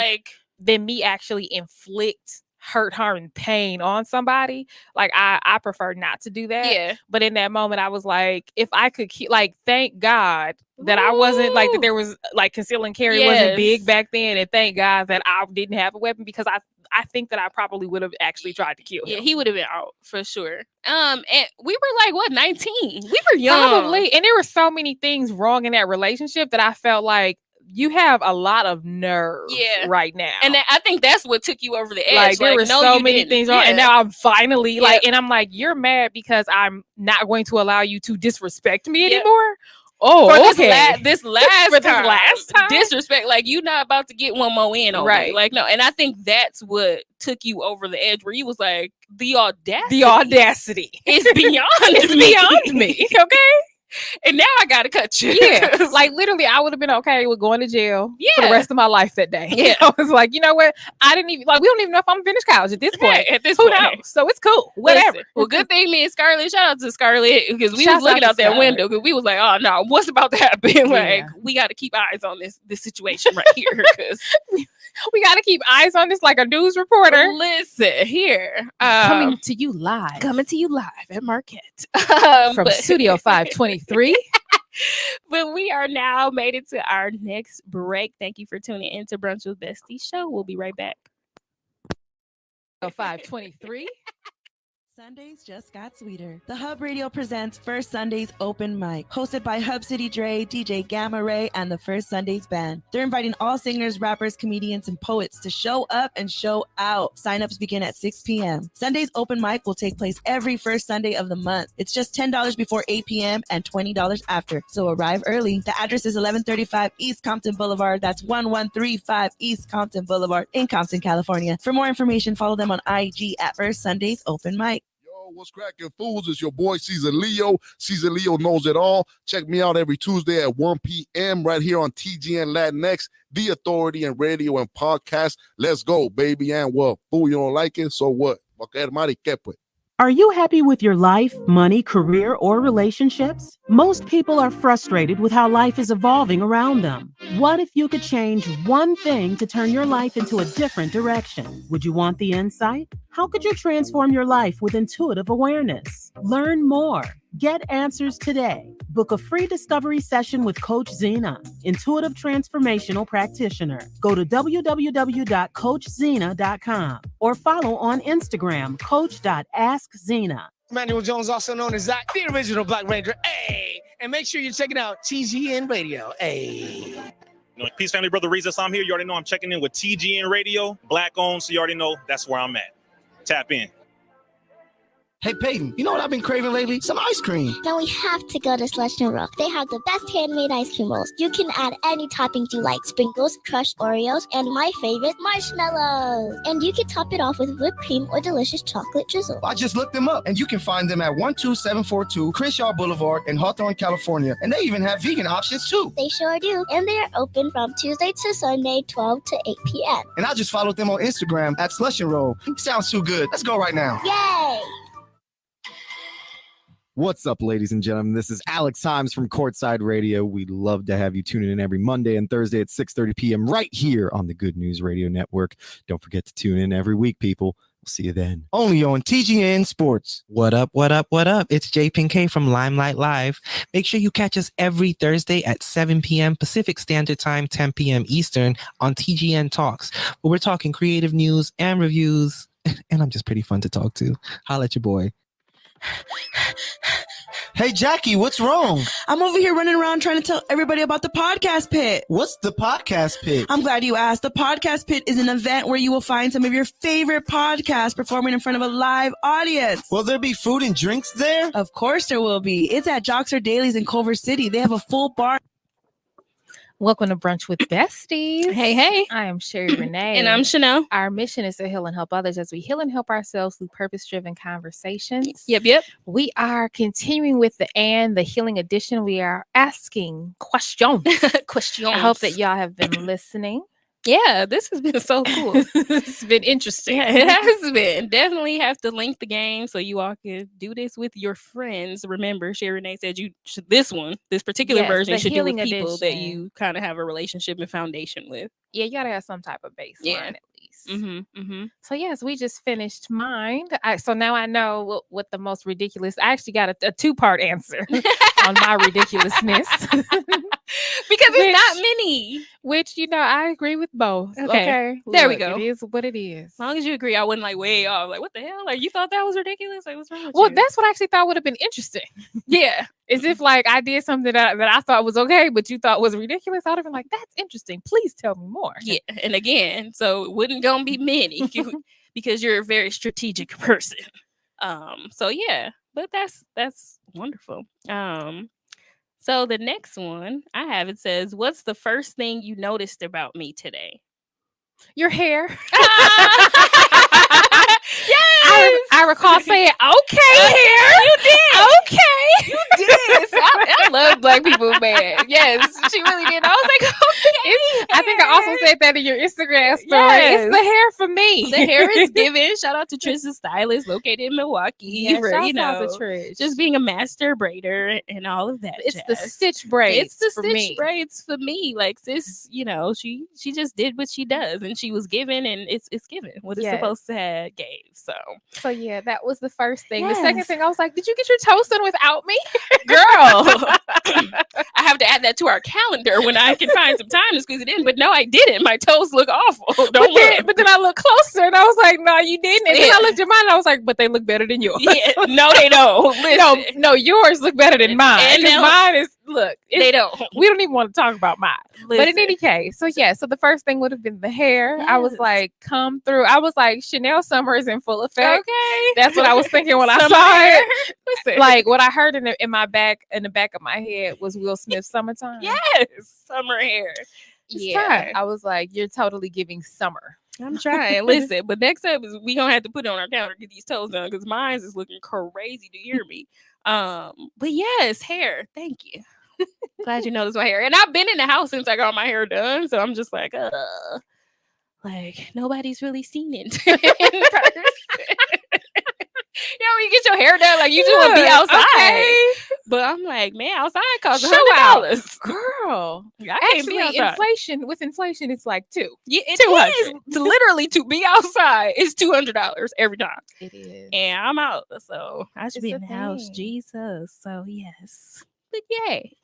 than me actually inflict hurt, harm, and pain on somebody. Like, I prefer not to do that. Yeah. But in that moment, I was like, if I could keep, like, thank God that I wasn't like, that there was like conceal and carry wasn't big back then. And thank God that I didn't have a weapon, because I think that I probably would have actually tried to kill him. Yeah, he would have been out for sure. And we were like, what, 19? We were young. Probably. And there were so many things wrong in that relationship that I felt like, you have a lot of nerve right now. And I think that's what took you over the edge. Like, there were so many things wrong. And now I'm finally like, and I'm like, you're mad because I'm not going to allow you to disrespect me anymore? Oh, for this last time, disrespect. Like, you not about to get one more in on me. Like, no. And I think that's what took you over the edge, where you was like, the audacity is beyond me. Okay. And now I gotta cut you. Yeah. Like, literally, I would have been okay with going to jail for the rest of my life that day. Yeah. I was like, you know what? I didn't even, like, we don't even know if I'm finished college at this point. Who knows? So it's cool. Whatever. Listen, well, good thing me and Scarlett, shout out to Scarlett, because we was looking out that window, because we was like, oh no, what's about to happen? Like, we got to keep eyes on this situation right here, because we got to keep eyes on this like a news reporter. Listen, here. Coming to you live at Marquette. From Studio 523. But we are now made it to our next break. Thank you for tuning in to Brunch with Besties show. We'll be right back. 523. Sundays just got sweeter. The Hub Radio presents First Sundays Open Mic, hosted by Hub City Dre, DJ Gamma Ray, and the First Sundays Band. They're inviting all singers, rappers, comedians, and poets to show up and show out. Sign-ups begin at 6 p.m. Sundays Open Mic will take place every first Sunday of the month. It's just $10 before 8 p.m. and $20 after, so arrive early. The address is 1135 East Compton Boulevard. That's 1135 East Compton Boulevard in Compton, California. For more information, follow them on IG at First Sundays Open Mic. What's cracking, fools? It's your boy Cesar Leo. Cesar Leo knows it all. Check me out every Tuesday at 1 p.m. right here on TGN Latinx, the authority in radio and podcast. Let's go, baby. And well, fool, you don't like it? So what? Are you happy with your life, money, career, or relationships? Most people are frustrated with how life is evolving around them. What if you could change one thing to turn your life into a different direction? Would you want the insight? How could you transform your life with intuitive awareness? Learn more. Get answers today. Book a free discovery session with Coach Zena, intuitive transformational practitioner. Go to www.coachzena.com or follow on Instagram, coach.askzena. Emmanuel Jones, also known as Zach, the original Black Ranger. Hey, and make sure you're checking out TGN Radio. Hey. Peace, family, brother Reza. I'm here. You already know I'm checking in with TGN Radio, Black owned. So you already know that's where I'm at. Tap in. Hey, Peyton, you know what I've been craving lately? Some ice cream. Then we have to go to Slush & Roll. They have the best handmade ice cream rolls. You can add any toppings you like. Sprinkles, crushed Oreos, and my favorite, marshmallows. And you can top it off with whipped cream or delicious chocolate drizzle. I just looked them up, and you can find them at 12742 Crenshaw Boulevard in Hawthorne, California. And they even have vegan options, too. They sure do. And they are open from Tuesday to Sunday, 12 to 8 p.m. And I just followed them on Instagram at Slush & Roll. Sounds too good. Let's go right now. Yay! What's up, ladies and gentlemen? This is Alex Himes from Courtside Radio. We'd love to have you tune in every Monday and Thursday at 6:30 p.m. right here on the Good News Radio Network. Don't forget to tune in every week, people. We'll see you then. Only on TGN Sports. What up, what up, what up? It's Jay Pinkay from Limelight Live. Make sure you catch us every Thursday at 7 p.m. Pacific Standard Time, 10 p.m. Eastern on TGN Talks, where we're talking creative news and reviews. And I'm just pretty fun to talk to. Holla at your boy. Hey, Jackie, what's wrong? I'm over here running around trying to tell everybody about the Podcast Pit. What's the Podcast Pit? I'm glad you asked. The Podcast Pit is an event where you will find some of your favorite podcasts performing in front of a live audience. Will there be food and drinks there? Of course there will be. It's at Joxer Dailies in Culver City. They have a full bar. Welcome to Brunch with Besties. Hey, hey. I am Sherry Renee. And I'm Chanel. Our mission is to heal and help others as we heal and help ourselves through purpose-driven conversations. Yep. We are continuing with the healing edition. We are asking questions. Questions. I hope that y'all have been listening. Yeah, this has been so cool. It's been interesting. Yeah, it has been. Definitely have to link the game so you all can do this with your friends. Remember, Renee said this particular version should do with people that you kind of have a relationship and foundation with. Yeah, you gotta have some type of baseline at least. Mm-hmm. So yes, we just finished mine. So now I know what the most ridiculous. I actually got a 2-part answer on my ridiculousness because it's not many. Which I agree with both. Okay. There we go. It is what it is. As long as you agree, I wouldn't way off. Like, what the hell? Like, you thought that was ridiculous? Like, what's wrong with you? That's what I actually thought would have been interesting. Yeah. As if like I did something that I thought was okay, but you thought was ridiculous. I'd have been like, that's interesting. Please tell me more. Yeah. And again, so it wouldn't gonna be many because you're a very strategic person. So yeah, but that's wonderful. So the next one I have, it says, what's the first thing you noticed about me today? Your hair. Yes. I recall saying, okay, hair. You did. Okay. You did. I love black people, man. Yes, she really did. I was like, okay. I think I also said that in your Instagram story. Yes. It's the hair for me. The hair is given. Shout out to Trish's Stylist located in Milwaukee. For, shout out to Trish. Just being a master braider and all of that. It's the stitch braids. It's the stitch braids for me. Like sis, she just did what she does and she was given and it's given what it's supposed to have gave. So yeah, that was the first thing. The second thing, I was like, did you get your toast done without me? Girl, I have to add that to our calendar when I can find some time to squeeze it in. But no, I didn't. My toes look awful. But then I looked closer and I was like, no, you didn't. And then I looked at mine and I was like, but they look better than yours. Yeah, no, they don't. No, yours look better than mine. And mine is they don't. We don't even want to talk about mine. But in any case, so the first thing would have been the hair. I was like, come through. I was like, Chanel summer is in full effect. Okay, that's what I was thinking when I saw it. Listen. Like what I heard in the back of my head was Will Smith's Summertime. Yes, summer hair. Yeah, I was like, you're totally giving summer. I'm trying. Listen, but next up is we gonna have to put it on our calendar, get these toes done because mine is looking crazy. Do you hear me? But yes, hair. Thank you. Glad you noticed my hair. And I've been in the house since I got my hair done, so I'm just like, like nobody's really seen it in person. When you get your hair done, like you just want to be outside. Okay. But I'm like, man, outside costs $100. Girl. Actually, inflation, it's like $200. Yeah, it is. Literally to be outside is $200 every time. It is. And I'm out. So I should be in the house. Jesus. So yes. But yay.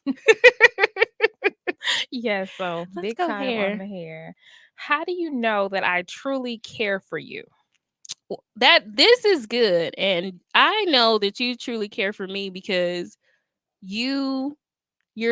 Yeah, so Let's big go time hair. on the hair. How do you know that I truly care for you? That this is good, and I know that you truly care for me because you're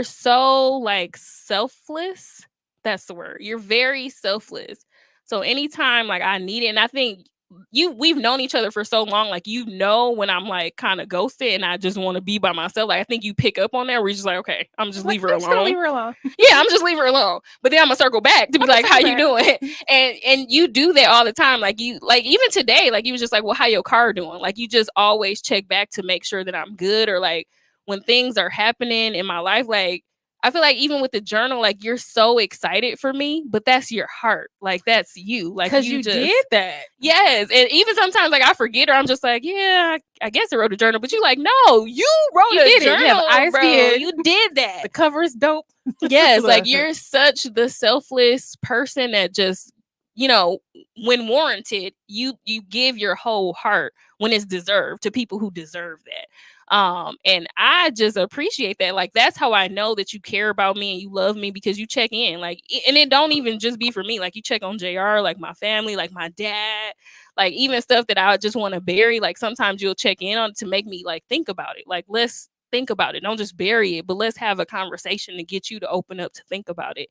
so like selfless. That's the word. You're very selfless. So anytime like I need it, and I think we've known each other for so long, like when I'm like kind of ghosted and I just want to be by myself. Like I think you pick up on that where you're just like, okay, I'm just leave her alone. Leave her alone. Yeah, I'm just leave her alone. But then I'm gonna circle back to be like, how you doing? And you do that all the time. Like even today, like you was just like, well, how your car doing? Like you just always check back to make sure that I'm good, or like when things are happening in my life, like I feel like even with the journal, like you're so excited for me, but that's your heart. Like that's you. Like because you did that. Yes. And even sometimes like I forget, or I'm just like, yeah, I guess I wrote a journal, but you like, no, you wrote a journal, bro. You did that. The cover is dope. Yes. Like you're such the selfless person that just, when warranted, you give your whole heart when it's deserved to people who deserve that. And I just appreciate that. Like that's how I know that you care about me and you love me, because you check in, like, and it don't even just be for me. Like you check on JR, like my family, like my dad, like even stuff that I just want to bury. Like sometimes you'll check in on to make me like think about it. Like let's think about it. Don't just bury it, but let's have a conversation to get you to open up to think about it.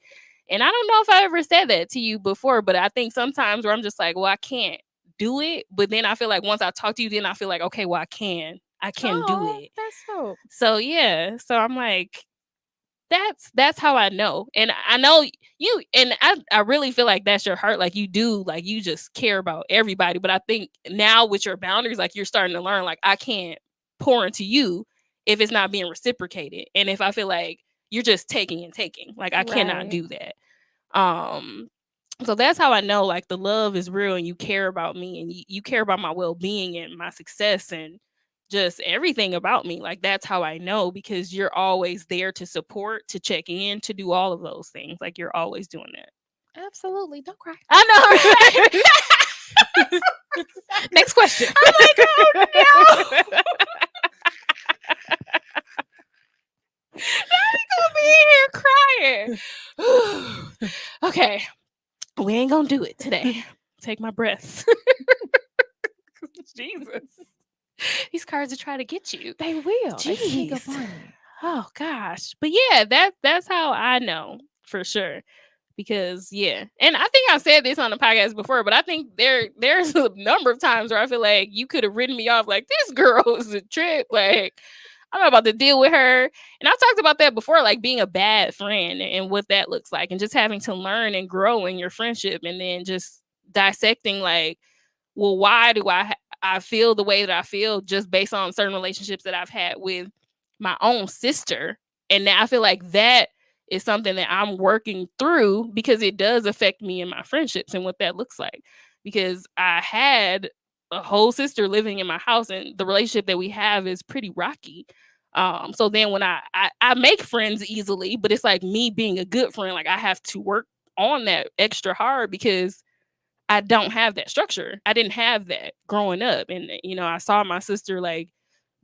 And I don't know if I ever said that to you before, but I think sometimes where I'm just like, well, I can't do it. But then I feel like once I talk to you, then I feel like, okay, well, I can do it. That's dope. So yeah. So I'm like, that's how I know. And I know you, and I really feel like that's your heart. Like you do, like you just care about everybody. But I think now with your boundaries, like you're starting to learn, like I can't pour into you if it's not being reciprocated. And if I feel like you're just taking and taking, like I cannot do that. So that's how I know like the love is real and you care about me and you care about my well-being and my success and just everything about me. Like that's how I know, because you're always there to support, to check in, to do all of those things. Like you're always doing that. Absolutely. Don't cry. I know, right? Next question. I'm like, oh no. Now you gonna be in here crying. Okay. We ain't gonna do it today. Take my breath. Jesus. These cards are trying to get you. They will. They sneak up Jeez. on you. Oh gosh. But yeah, that's how I know for sure. Because yeah. And I think I've said this on the podcast before, but I think there's a number of times where I feel like you could have written me off like this girl is a trip. Like I'm not about to deal with her. And I've talked about that before, like being a bad friend and what that looks like, and just having to learn and grow in your friendship, and then just dissecting like, well, why do I feel the way that I feel just based on certain relationships that I've had with my own sister. And now I feel like that is something that I'm working through, because it does affect me in my friendships and what that looks like. Because I had a whole sister living in my house, and the relationship that we have is pretty rocky. So then when I make friends easily, but it's like me being a good friend, like I have to work on that extra hard because I don't have that structure. I didn't have that growing up. And, you know, I saw my sister like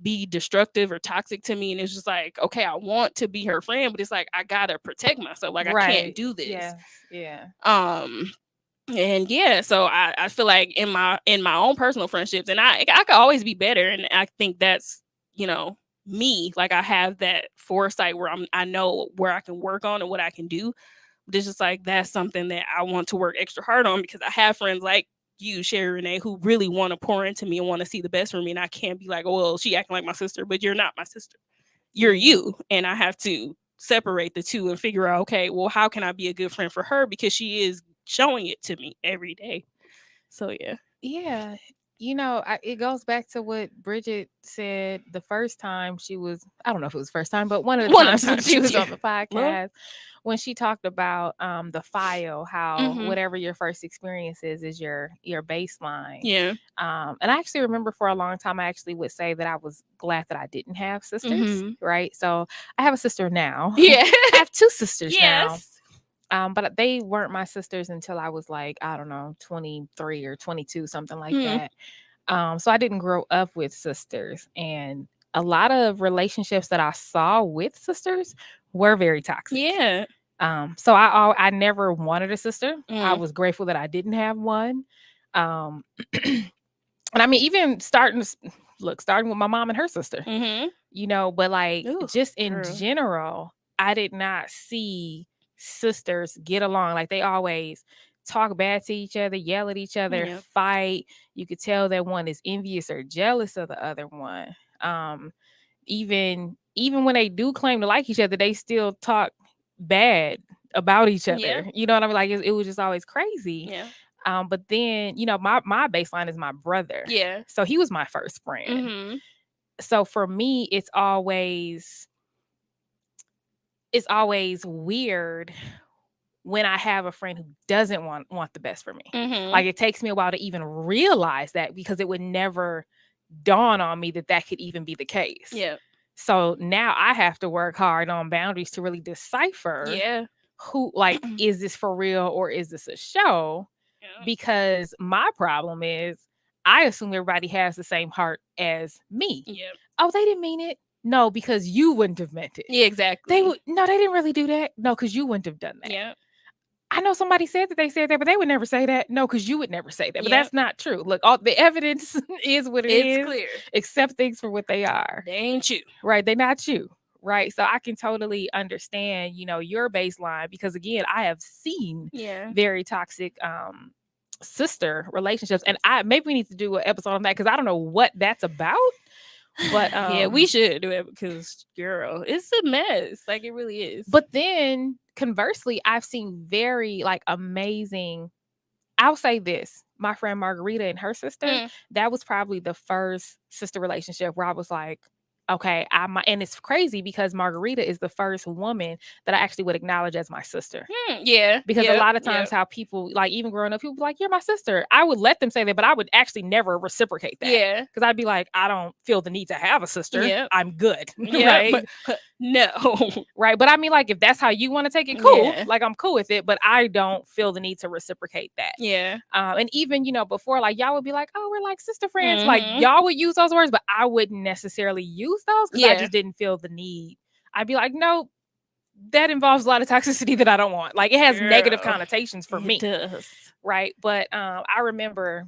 be destructive or toxic to me. And it's just like, okay, I want to be her friend, but it's like, I gotta protect myself. Like, I can't do this. Yes. Yeah. And yeah, so I feel like in my own personal friendships, and I could always be better. And I think that's, you know, me. Like I have that foresight where I know where I can work on and what I can do. But it's just like that's something that I want to work extra hard on, because I have friends like you, Sherry Renee, who really want to pour into me and want to see the best for me. And I can't be like, oh, well, she acting like my sister, but you're not my sister. You're you. And I have to separate the two and figure out, okay, well, how can I be a good friend for her? Because she is showing it to me every day. So yeah. Yeah. You know, it goes back to what Bridget said the first time she was, I don't know if it was the first time, but one of the times when she was on the podcast, when she talked about the file, how whatever your first experience is your baseline. Yeah. And I actually remember for a long time, I actually would say that I was glad that I didn't have sisters, right? So I have a sister now. Yeah. I have two sisters now. Yes. But they weren't my sisters until I was like, I don't know, 23 or 22, something like that. So I didn't grow up with sisters. And a lot of relationships that I saw with sisters were very toxic. Yeah. So I never wanted a sister. I was grateful that I didn't have one. And I mean, even starting with my mom and her sister, you know, but like just in general, I did not see sisters get along. Like they always talk bad to each other, yell at each other, fight. You could tell that one is envious or jealous of the other one. Even when they do claim to like each other, they still talk bad about each other. You know what I mean? Like it was just always crazy. But then, you know, my baseline is my brother. Yeah. So he was my first friend. So for me, it's always weird when I have a friend who doesn't want the best for me. Like it takes me a while to even realize that, because it would never dawn on me that could even be the case. Yeah. So now I have to work hard on boundaries to really decipher who, like, is this for real or is this a show? Because my problem is I assume everybody has the same heart as me. Yeah. Oh, they didn't mean it. No, because you wouldn't have meant it. Yeah, exactly. They didn't really do that. No, because you wouldn't have done that. Yeah. I know somebody said that they said that, but they would never say that. No, because you would never say that. But that's not true. Look, all the evidence is what it is. It's clear. Accept things for what they are. They ain't you. Right. They're not you. Right. So I can totally understand, you know, your baseline, because again, I have seen very toxic sister relationships. And maybe we need to do an episode on that, because I don't know what that's about. But yeah, we should do it, because girl, it's a mess. Like it really is. But then conversely, I've seen very like amazing. I'll say this: my friend Margarita and her sister, that was probably the first sister relationship where I was like, Okay, and it's crazy because Margarita is the first woman that I actually would acknowledge as my sister. Yeah. Because a lot of times how people, like even growing up, people be like, you're my sister. I would let them say that, but I would actually never reciprocate that. Yeah. Because I'd be like, I don't feel the need to have a sister. Yeah. I'm good. Yeah. Right? But, no. Right. But I mean, like, if that's how you want to take it, cool. Yeah. Like, I'm cool with it, but I don't feel the need to reciprocate that. Yeah. And even, before, like, y'all would be like, oh, we're like sister friends. Like, y'all would use those words, but I wouldn't necessarily use those because I just didn't feel the need. I'd be like, no, that involves a lot of toxicity that I don't want. Like, it has negative connotations for me. It does. Right. But I remember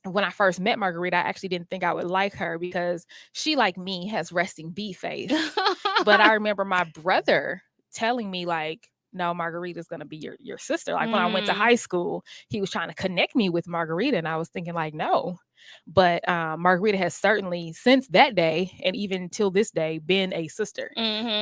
when I first met Margarita, I actually didn't think I would like her because she, like me, has resting bee face. But I remember my brother telling me, like, no, Margarita's going to be your sister. Like, when I went to high school, he was trying to connect me with Margarita. And I was thinking, like, no. But Margarita has certainly, since that day, and even till this day, been a sister.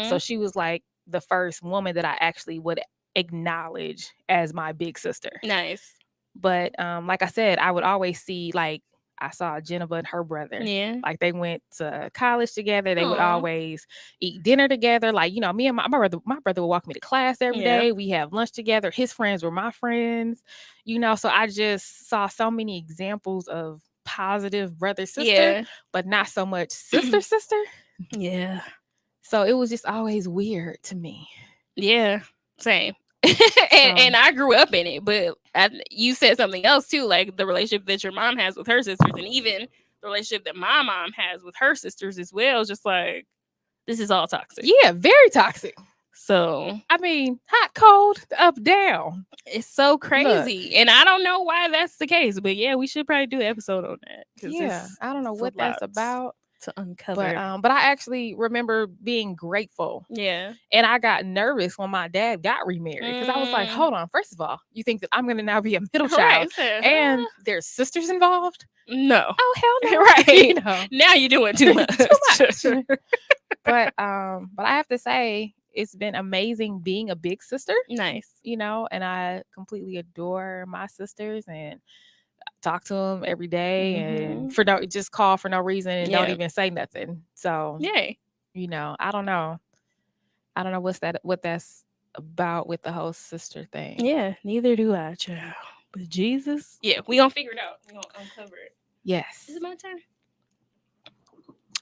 So she was, like, the first woman that I actually would acknowledge as my big sister. Nice. But like I said, I would always see, like, I saw Jennifer and her brother. Yeah. Like, they went to college together. They would always eat dinner together. Like, me and my brother would walk me to class every day. We have lunch together. His friends were my friends, so I just saw so many examples of positive brother sister, but not so much sister sister. Yeah. So it was just always weird to me. Yeah, same. and I grew up in it, but you said something else too, like the relationship that your mom has with her sisters, and even the relationship that my mom has with her sisters as well. Just like, this is all toxic. Yeah, very toxic. So I mean, hot, cold, up, down. It's so crazy. Look. And I don't know why that's the case, but yeah, we should probably do an episode on that. Yeah, I don't know what that's about to uncover. But I actually remember being grateful. Yeah. And I got nervous when my dad got remarried because I was like, hold on, first of all, you think that I'm going to now be a middle child and there's sisters involved? No. Oh, hell no. Right. Now you're doing too much. Too much. But I have to say, it's been amazing being a big sister. Nice. And I completely adore my sisters and talk to them every day and just call for no reason and don't even say nothing. So yay. I don't know what that's about with the whole sister thing. Yeah, neither do I, child. But Jesus, yeah, we gonna figure it out. We gonna uncover it. Yes. Is it my turn?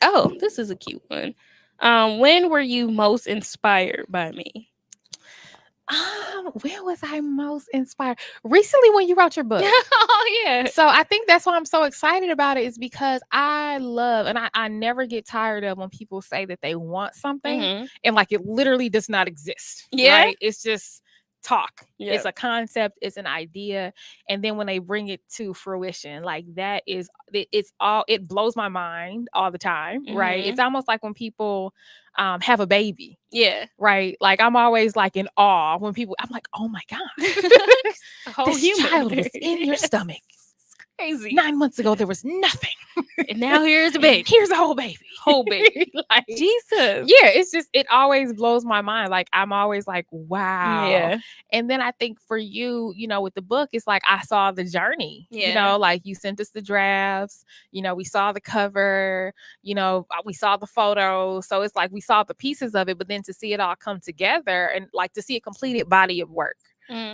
Oh, this is a cute one. When were you most inspired by me? When was I most inspired? Recently, when you wrote your book. Oh, yeah. So I think that's why I'm so excited about it, is because I love, and I never get tired of when people say that they want something and like it literally does not exist. Yeah. Right? It's just talk. Yep. It's a concept, it's an idea. And then when they bring it to fruition, like it blows my mind all the time. Right. It's almost like when people have a baby. Yeah. Right. Like I'm always like in awe when I'm like, oh my God. This child was in your stomach. Crazy. 9 months ago, there was nothing. And now here's a baby. Here's a whole baby. Like, Jesus. Yeah, it's just, it always blows my mind. Like, I'm always like, wow. Yeah. And then I think for you, with the book, it's like I saw the journey. Yeah. Like you sent us the drafts, we saw the cover, we saw the photos. So it's like we saw the pieces of it, but then to see it all come together and like to see a completed body of work.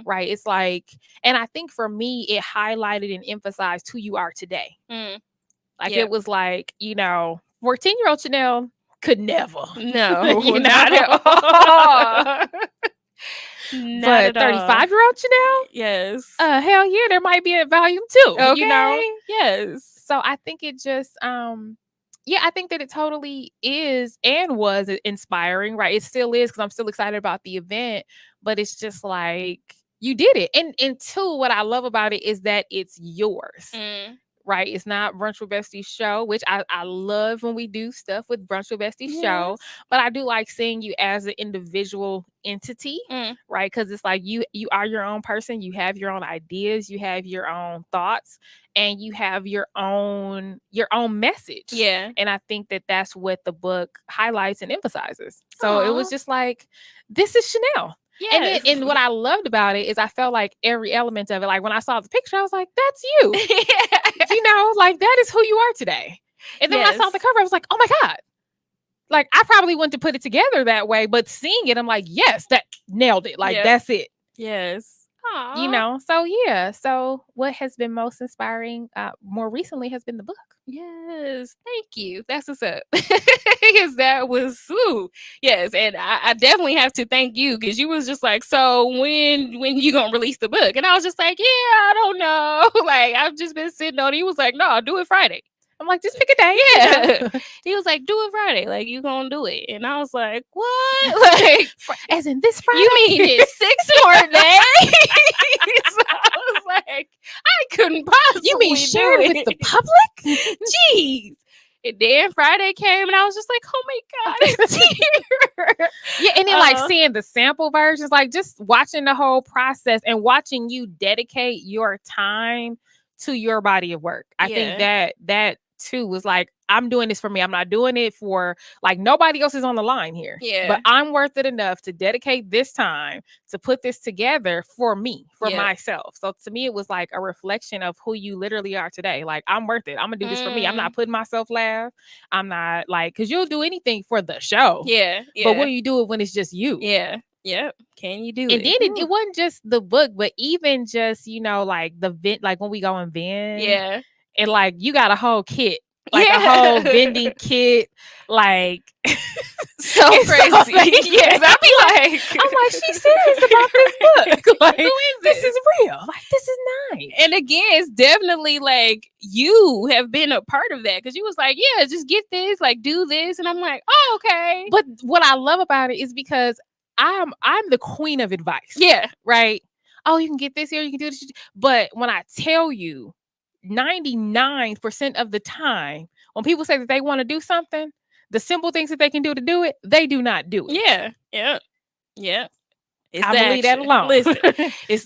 Right. It's like, and I think for me, it highlighted and emphasized who you are today. Like it was like, 14-year-old Chanel could never. No, not at all. But 35-year-old Chanel? Yes. Hell yeah, there might be a volume 2. Okay. Yes. So I think it just I think that it totally is and was inspiring, right? It still is, because I'm still excited about the event, but it's just like you did it. And two, what I love about it is that it's yours. Right? It's not Brunch with Besties show, which I love when we do stuff with Brunch with Besties show, but I do like seeing you as an individual entity, right? Because it's like you are your own person, you have your own ideas, you have your own thoughts, and you have your own message. Yeah. And I think that that's what the book highlights and emphasizes. So it was just like, this is Chanel. Yes. And what I loved about it is I felt like every element of it, like when I saw the picture, I was like, that's you. Like that is who you are today. And then when I saw the cover, I was like, oh my God, Like, I probably wouldn't have put it together that way, but seeing it, I'm like, yes, that nailed it. Like, that's it. Yes. Aww. You know, so yeah. So what has been most inspiring more recently has been the book. Yes, thank you. That's what's up. Because that was yes, and I definitely have to thank you because you was just like, so when you gonna release the book? And I was just like, yeah, I don't know. Like I've just been sitting on it. He was like, no, I'll do it Friday. I'm like, just pick a day. Yeah. He was like, do it Friday. Like, you gonna do it. And I was like, what? Like, as in this Friday? You mean it's 6 more days? So I was like, I couldn't possibly You mean share it with the public? Jeez. And then Friday came and I was just like, oh my God, it's here. Yeah, and then like seeing the sample versions, like just watching the whole process and watching you dedicate your time to your body of work. I think that too was like, I'm doing this for me. I'm not doing it for like nobody else is on the line here. Yeah. But I'm worth it enough to dedicate this time to put this together for me, for myself. So to me, it was like a reflection of who you literally are today. Like, I'm worth it. I'm gonna do this for me. I'm not putting myself last. I'm not like, because you'll do anything for the show. Yeah. But when you do it when it's just you. Yeah. Yep. Can you do it? And then it wasn't just the book, but even just, you know, like the vent, like when we go and vend. Yeah. And like you got a whole kit. Like a whole vending kit, like so crazy. Yes, I'd be like, I'm like, she's serious about this book. Like, this is real. Like, this is nice. And again, it's definitely like you have been a part of that because you was like, yeah, just get this, like, do this, and I'm like, oh, okay. But what I love about it is because I'm the queen of advice. Yeah, right. Oh, you can get this here, you can do this. But when I tell you, 99% of the time, when people say that they want to do something, the simple things that they can do to do it, they do not do it. Yeah. It's I believe that alone. Listen,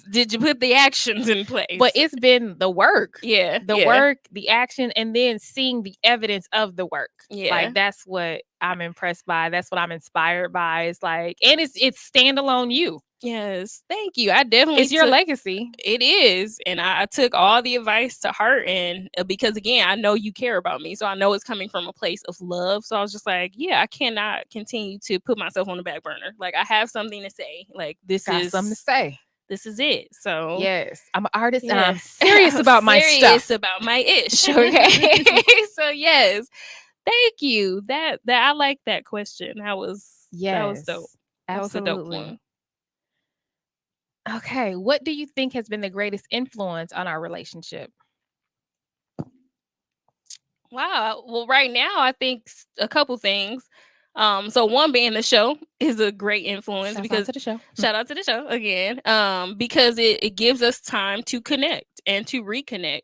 did you put the actions in place? But it's been the work. Yeah. The work, the action, and then seeing the evidence of the work. Yeah. Like, that's what I'm impressed by. That's what I'm inspired by. It's like, and it's standalone you. Yes, thank you. I definitely it's your legacy. It is, and I took all the advice to heart, and because again, I know you care about me, so I know it's coming from a place of love. So I was just like, yeah, I cannot continue to put myself on the back burner. Like, I have something to say. Like, this is something to say. This is it. So yes, I'm an artist, and I'm serious about my stuff. Serious about my ish. Okay, so yes, thank you. That I like that question. That was dope. That was a dope one. Okay, what do you think has been the greatest influence on our relationship? Wow. Well, right now, I think a couple things. So one being the show is a great influence Shout out to the show. Shout out to the show again. Because it gives us time to connect and to reconnect.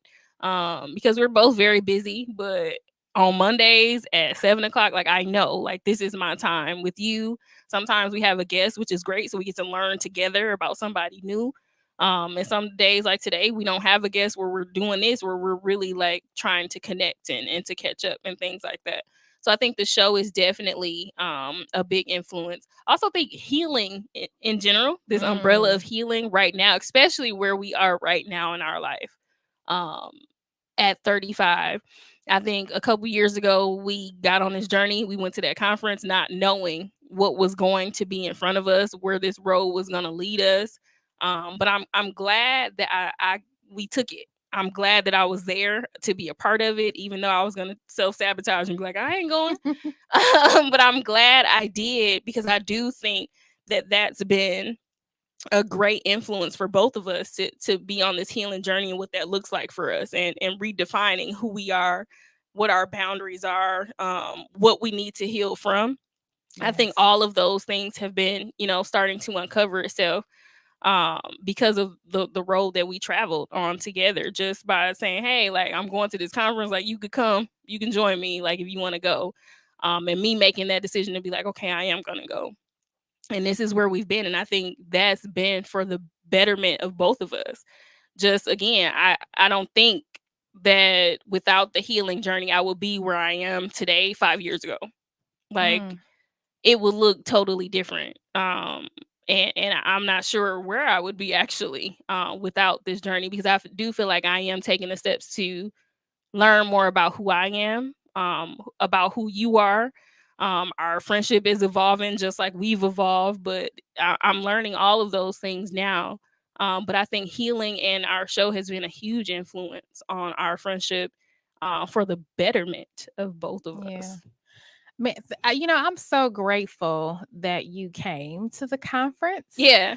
Because we're both very busy, but on Mondays at 7:00, like, I know, like, this is my time with you. Sometimes we have a guest, which is great, so we get to learn together about somebody new. And some days like today, we don't have a guest where we're doing this, where we're really like trying to connect and to catch up and things like that. So I think the show is definitely a big influence. I also think healing in general, this umbrella of healing right now, especially where we are right now in our life. At 35, I think a couple years ago, we got on this journey. We went to that conference not knowing what was going to be in front of us, where this road was going to lead us. But I'm glad that we took it. I'm glad that I was there to be a part of it, even though I was going to self-sabotage and be like, I ain't going. But I'm glad I did, because I do think that that's been a great influence for both of us to be on this healing journey and what that looks like for us, and redefining who we are, what our boundaries are, what we need to heal from. Yes. I think all of those things have been, starting to uncover itself because of the road that we traveled on together, just by saying, hey, like, I'm going to this conference, like, you could come, you can join me, like, if you want to go, and me making that decision to be like, okay, I am going to go. And this is where we've been. And I think that's been for the betterment of both of us. Just, again, I don't think that without the healing journey, I would be where I am today 5 years ago. Like, it would look totally different. And I'm not sure where I would be actually without this journey, because I do feel like I am taking the steps to learn more about who I am, about who you are, Our friendship is evolving just like we've evolved, but I'm learning all of those things now. But I think healing and our show has been a huge influence on our friendship, for the betterment of both of us. Man, I'm so grateful that you came to the conference. Yeah.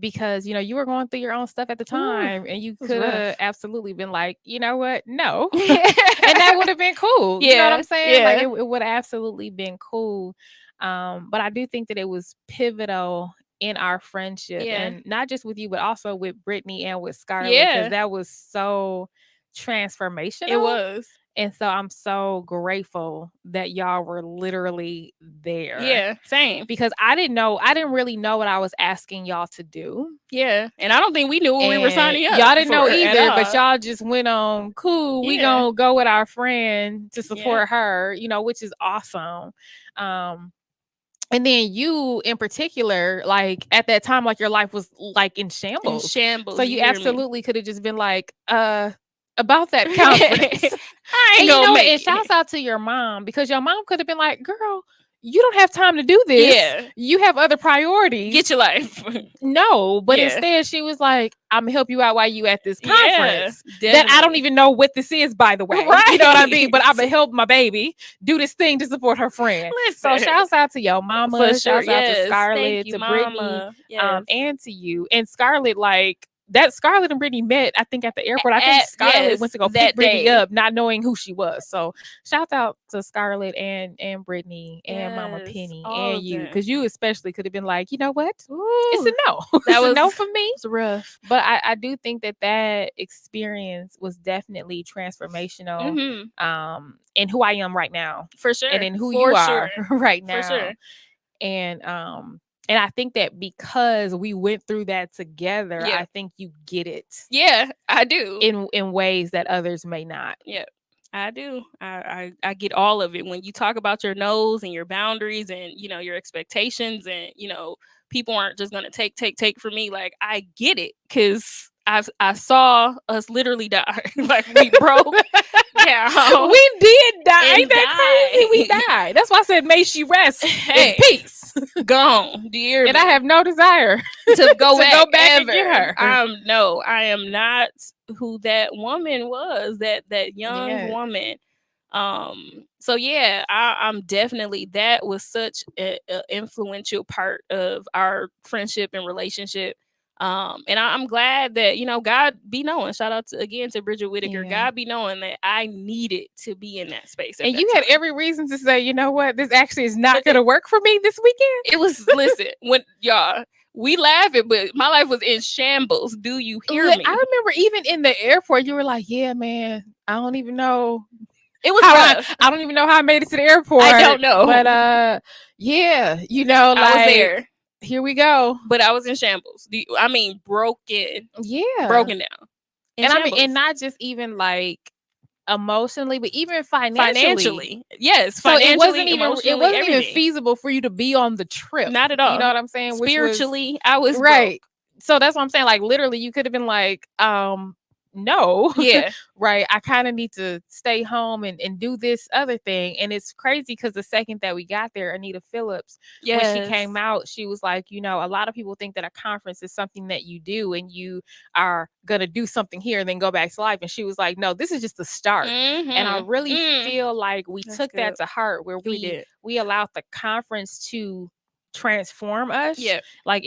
Because you were going through your own stuff at the time, and you was could have rough. absolutely been like, you know what, no, and that would have been cool. You know what I'm saying? Yeah. Like it would have absolutely been cool. But I do think that it was pivotal in our friendship, Yeah. and not just with you, but also with Brittany and with Scarlett, Yeah. because that was so transformational. It was. And so I'm so grateful that y'all were literally there. Yeah, same. Because I didn't really know what I was asking y'all to do. Yeah. And I don't think we knew what we were signing up. Y'all didn't know for at either, all. but y'all just went on, cool, we Yeah. gonna go with our friend to support her, which is awesome. And then you in particular, like at that time, like your life was like in shambles. So you absolutely could have just been like, about that conference. I ain't and gonna make and shouts out to your mom, because your mom could have been like, girl, you don't have time to do this. Yeah. You have other priorities. Get your life. No, but Yeah. instead she was like, I'm gonna help you out while you at this Yeah, conference. That I don't even know what this is, by the way. You know what I mean? But I'm gonna help my baby do this thing to support her friend. So Listen. shouts out to your mama, For sure, shouts out to yes. Scarlett, Thank you, to Brittany, mama. Yes. and to you. And Scarlett, like that Scarlett and Brittany met, I think, at the airport. I think Scarlett went to go pick Brittany up, not knowing who she was. So shout out to Scarlett and Brittany and Mama Penny all and of you, them. because you especially could have been like, you know what? It's a no. That It's was a no for me. It's rough. But I do think that experience was definitely transformational, in who I am right now, For sure. and in who For you sure. are right now. For sure. And I think that because we went through that together, Yeah. I think you get it Yeah, I do. in ways that others may not. Yeah, I do. I get all of it when you talk about your no's and your boundaries and your expectations, and people aren't just gonna take from me. Like, I get it, because I saw us literally die. Like, we broke down. We did die. And Ain't that crazy? We died. That's why I said, may she rest in peace. Gone, dear. And I have no desire to go to back, and get her. I am not who that woman was, that young woman. So yeah, I'm definitely, that was such a influential part of our friendship and relationship. And I'm glad that God be knowing. Shout out again to Bridget Whitaker. God be knowing that I needed to be in that space. And you had every reason to say, you know what, this actually is not going to work for me this weekend. It was, listen, when y'all, we laugh it, but my life was in shambles. Do you hear me? I remember even in the airport, you were like, yeah, man, I don't even know. It was rough. I don't even know how I made it to the airport. I don't know. But yeah, like, I was there. Here we go. But I was in shambles. I mean, broken. Yeah. Broken down. And I mean, and not just even like emotionally, but even financially. Yes. So Financially, it wasn't even feasible for you to be on the trip. Not at all. You know what I'm saying? Spiritually, I was right. broke. So that's what I'm saying. Like, literally, you could have been like, no. Yeah. Right. I kind of need to stay home and do this other thing. And it's crazy because the second that we got there, Anita Phillips, when she came out, she was like, a lot of people think that a conference is something that you do and you are going to do something here and then go back to life. And she was like, no, this is just the start. Mm-hmm. And I really feel like we took that to heart, where we allowed the conference to transform us. Yeah. Like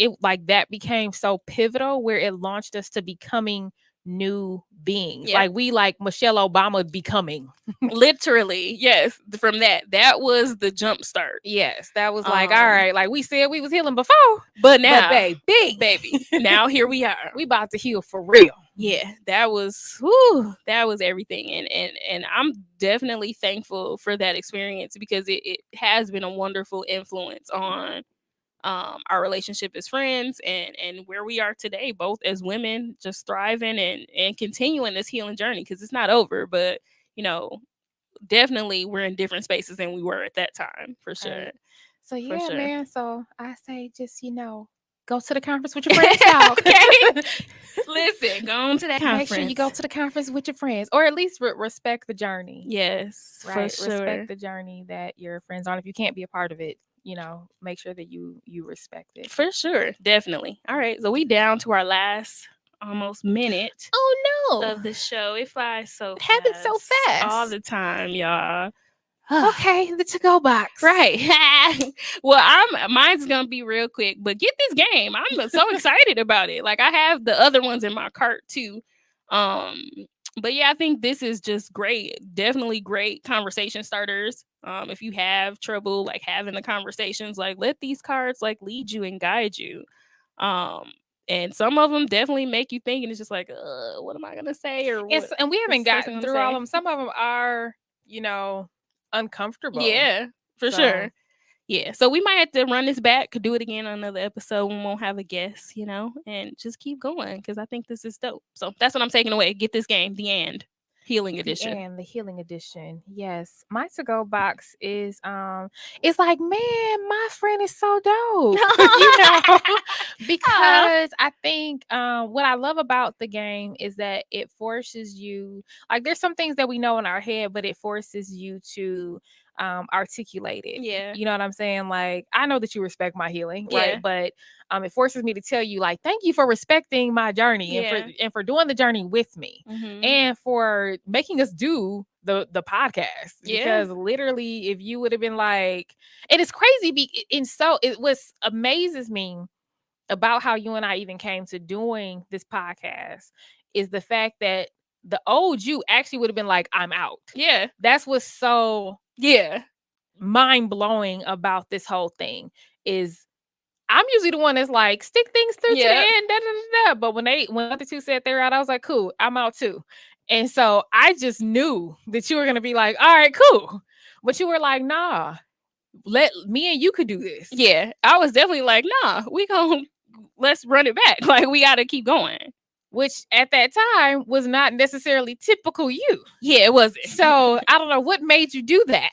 that became so pivotal, where it launched us to becoming new beings. Yeah. Like we like Michelle Obama becoming. Literally, yes. From that was the jump start. Yes, that was like, all right, like we said we was healing before, but now, baby, now here we are. We about to heal for real. Yeah, that was everything, and I'm definitely thankful for that experience, because it has been a wonderful influence on our relationship as friends and where we are today, both as women, just thriving and continuing this healing journey, because it's not over, but definitely we're in different spaces than we were at that time, for sure. Right. So yeah, man. So I say, just go to the conference with your friends now. Okay. Listen, go on to that conference. Make sure you go to the conference with your friends, or at least respect the journey. Yes, right. For sure. Respect the journey that your friends on. If you can't be a part of it, make sure that you respect it. For sure, definitely. All right, so we down to our last almost minute. Oh no! Of the show, it flies so it happens so fast all the time, y'all. Okay, the to-go box. Right. Well, mine's gonna be real quick, but get this game. I'm so excited about it. Like I have the other ones in my cart too. But yeah, I think this is just great. Definitely great conversation starters. If you have trouble like having the conversations, like let these cards like lead you and guide you. And some of them definitely make you think, and it's just like, what am I gonna say? Or what, and we haven't gotten through all of them. Some of them are, uncomfortable. Yeah, for sure. Yeah, so we might have to run this back, do it again on another episode. We won't have a guest, and just keep going because I think this is dope. So that's what I'm taking away. Get this game, The End. Healing edition. The healing edition. Yes. My to-go box is it's like, man, my friend is so dope. Because I think what I love about the game is that it forces you, like there's some things that we know in our head, but it forces you to articulate it. Yeah. You know what I'm saying? Like, I know that you respect my healing, Yeah. right? But it forces me to tell you, like, thank you for respecting my journey and for doing the journey with me and for making us do the podcast. Because literally, if you would have been like, and it's crazy, it was amazes me about how you and I even came to doing this podcast is the fact that the old you actually would have been like, I'm out. Yeah. That's what's so mind-blowing about this whole thing is I'm usually the one that's like, stick things through to the end, but when the other two said they're out, I was like, cool, I'm out too. And so I just knew that you were gonna be like, all right, cool. But you were like, nah, let me and you could do this. Yeah, I was definitely like, nah, let's run it back. Like we gotta keep going. Which at that time was not necessarily typical you. Yeah, it wasn't. So I don't know what made you do that.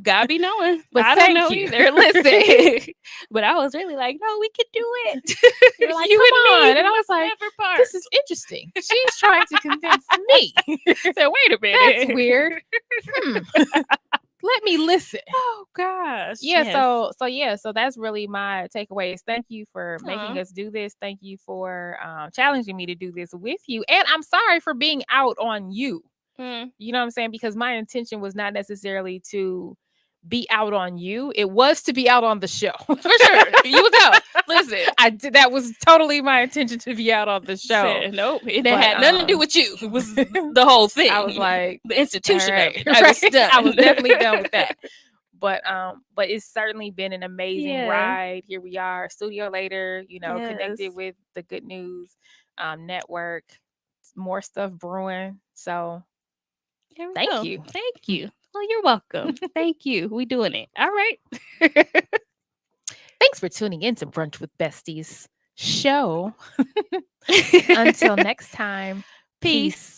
God be knowing. But I don't know either. Listen. But I was really like, no, we could do it. You're like, you come and on. me, And I was like, this is interesting. She's trying to convince me. So wait a minute. That's weird. Let me listen. Oh gosh. Yeah. Yes. So that's really my takeaways. Thank you for making us do this. Thank you for challenging me to do this with you. And I'm sorry for being out on you. You know what I'm saying? Because my intention was not necessarily to be out on you. It was to be out on the show. For sure. You was out. Listen. That was totally my intention to be out on the show. Nope. It had nothing to do with you. It was the whole thing. I was like the institution right, of it. I was done. I was definitely done with that. But it's certainly been an amazing ride. Here we are, studio later, connected with the Good News Network. More stuff brewing. So thank you. Thank you. Well, you're welcome. Thank you. We doing it. All right. Thanks for tuning in to Brunch with Besties show. Until next time, peace.